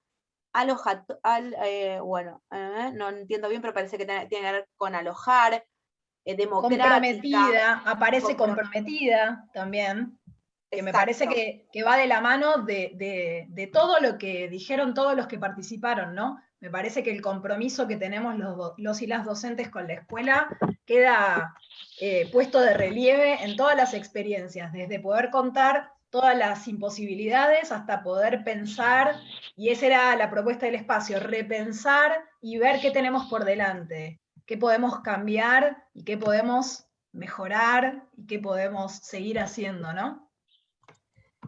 no entiendo bien, pero parece que tiene que ver con alojar, democrática. Comprometida, aparece comprometida también, que me parece que va de la mano de todo lo que dijeron todos los que participaron, ¿no? Me parece que el compromiso que tenemos los y las docentes con la escuela queda puesto de relieve en todas las experiencias, desde poder contar todas las imposibilidades hasta poder pensar, y esa era la propuesta del espacio, repensar y ver qué tenemos por delante, qué podemos cambiar y qué podemos mejorar y qué podemos seguir haciendo, ¿no?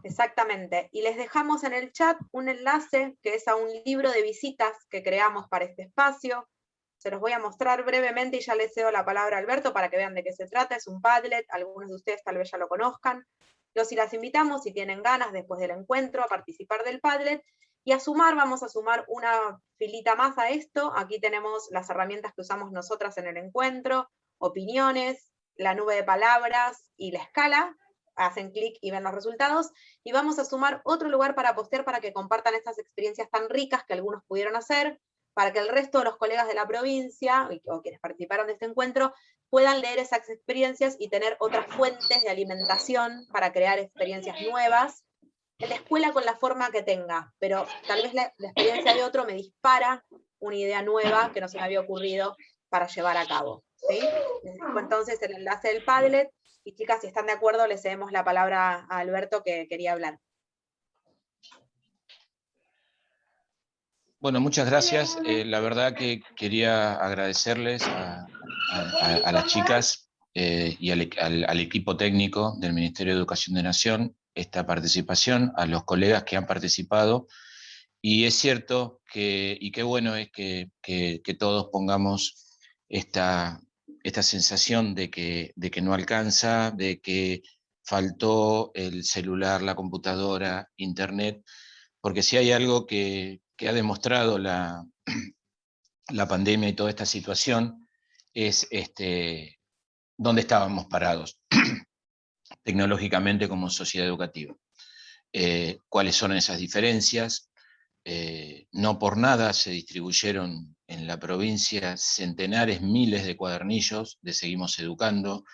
Exactamente. Y les dejamos en el chat un enlace que es a un libro de visitas que creamos para este espacio. Se los voy a mostrar brevemente y ya les cedo la palabra a Alberto para que vean de qué se trata. Es un Padlet, algunos de ustedes tal vez ya lo conozcan. Los y las invitamos, si tienen ganas, después del encuentro, a participar del Padlet. Y a sumar, vamos a sumar una filita más a esto. Aquí tenemos las herramientas que usamos nosotras en el encuentro, opiniones, la nube de palabras y la escala. Hacen clic y ven los resultados. Y vamos a sumar otro lugar para postear para que compartan estas experiencias tan ricas que algunos pudieron hacer, para que el resto de los colegas de la provincia, o quienes participaron de este encuentro, puedan leer esas experiencias y tener otras fuentes de alimentación para crear experiencias nuevas, en la escuela con la forma que tenga, pero tal vez la experiencia de otro me dispara una idea nueva que no se me había ocurrido para llevar a cabo. ¿Sí? Les dejo entonces el enlace del Padlet, y chicas, si están de acuerdo, le cedemos la palabra a Alberto que quería hablar. Bueno, muchas gracias. La verdad que quería agradecerles a las chicas y al equipo técnico del Ministerio de Educación de Nación esta participación, a los colegas que han participado. Y es cierto y qué bueno es que todos pongamos esta sensación de que no alcanza, de que faltó el celular, la computadora, internet, porque si hay algo que ha demostrado la pandemia y toda esta situación es dónde estábamos parados tecnológicamente como sociedad educativa. ¿Cuáles son esas diferencias? No por nada se distribuyeron en la provincia centenares, miles de cuadernillos de Seguimos Educando.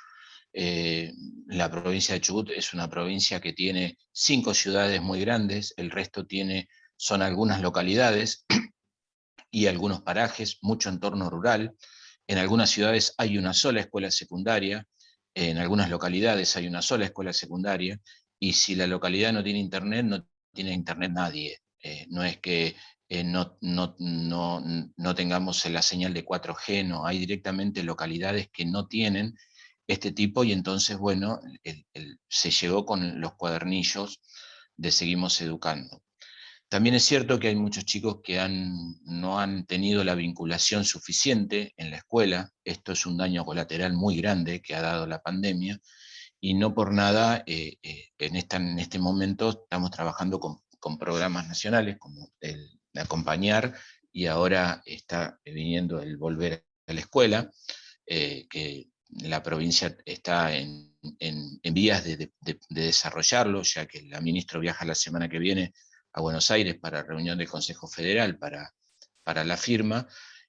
La provincia de Chubut es una provincia que tiene 5 ciudades muy grandes, el resto son algunas localidades y algunos parajes, mucho entorno rural. En algunas ciudades hay una sola escuela secundaria, en algunas localidades hay una sola escuela secundaria, y si la localidad no tiene internet, no tiene internet nadie. No es que no tengamos la señal de 4G, no, hay directamente localidades que no tienen este tipo, y entonces, bueno, se llegó con los cuadernillos de Seguimos Educando. También es cierto que hay muchos chicos que no han tenido la vinculación suficiente en la escuela. Esto es un daño colateral muy grande que ha dado la pandemia, y no por nada en este momento estamos trabajando con programas nacionales como el de Acompañar, y ahora está viniendo el Volver a la Escuela, que la provincia está en vías de desarrollarlo, ya que la ministra viaja la semana que viene a Buenos Aires para reunión del Consejo Federal para la firma.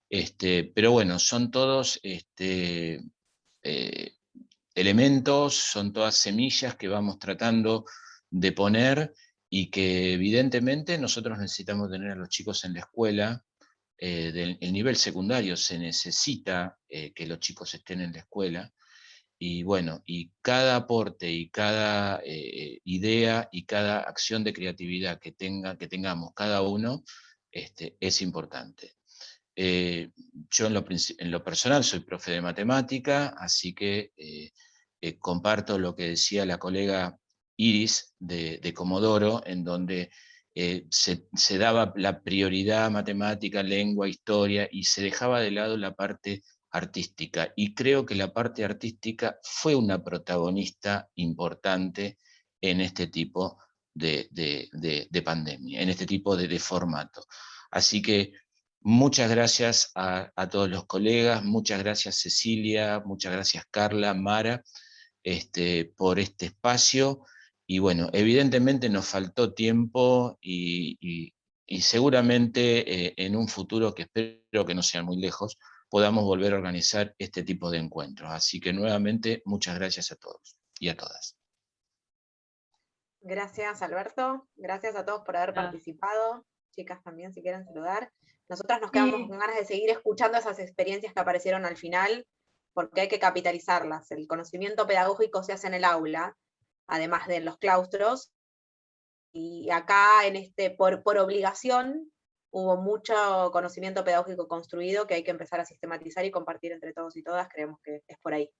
Pero bueno, son todos elementos, son todas semillas que vamos tratando de poner y que evidentemente nosotros necesitamos tener a los chicos en la escuela. Del nivel secundario se necesita que los chicos estén en la escuela, y bueno, y cada aporte y cada idea y cada acción de creatividad que tengamos cada uno es importante. Yo en lo personal soy profe de matemática, así que comparto lo que decía la colega Iris de Comodoro, en donde se daba la prioridad a matemática, lengua, historia, y se dejaba de lado la parte artística. Y creo que la parte artística fue una protagonista importante en este tipo de pandemia, en este tipo de formato. Así que muchas gracias a todos los colegas, muchas gracias Cecilia, muchas gracias Carla, Mara, por este espacio. Y bueno, evidentemente nos faltó tiempo y seguramente en un futuro, que espero que no sea muy lejos, podamos volver a organizar este tipo de encuentros. Así que nuevamente, muchas gracias a todos y a todas. Gracias, Alberto. Gracias a todos por haber participado. Chicas también, si quieren saludar. Nosotras nos quedamos con ganas de seguir escuchando esas experiencias que aparecieron al final, porque hay que capitalizarlas. El conocimiento pedagógico se hace en el aula, además de en los claustros, y acá por obligación hubo mucho conocimiento pedagógico construido que hay que empezar a sistematizar y compartir entre todos y todas. Creemos que es por ahí.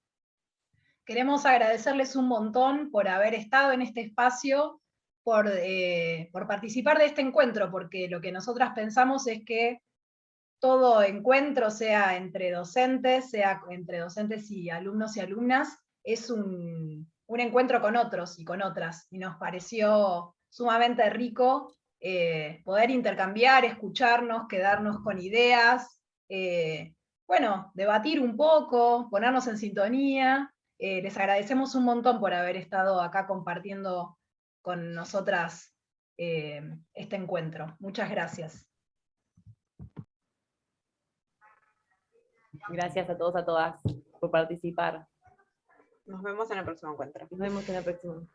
Queremos agradecerles un montón por haber estado en este espacio, por participar de este encuentro, porque lo que nosotras pensamos es que todo encuentro, sea entre docentes y alumnos y alumnas, es un encuentro con otros y con otras, y nos pareció sumamente rico poder intercambiar, escucharnos, quedarnos con ideas, bueno, debatir un poco, ponernos en sintonía. Les agradecemos un montón por haber estado acá compartiendo con nosotras este encuentro. Muchas gracias. Gracias a todos, a todas, por participar. Nos vemos en el próximo encuentro. Nos vemos en el próximo.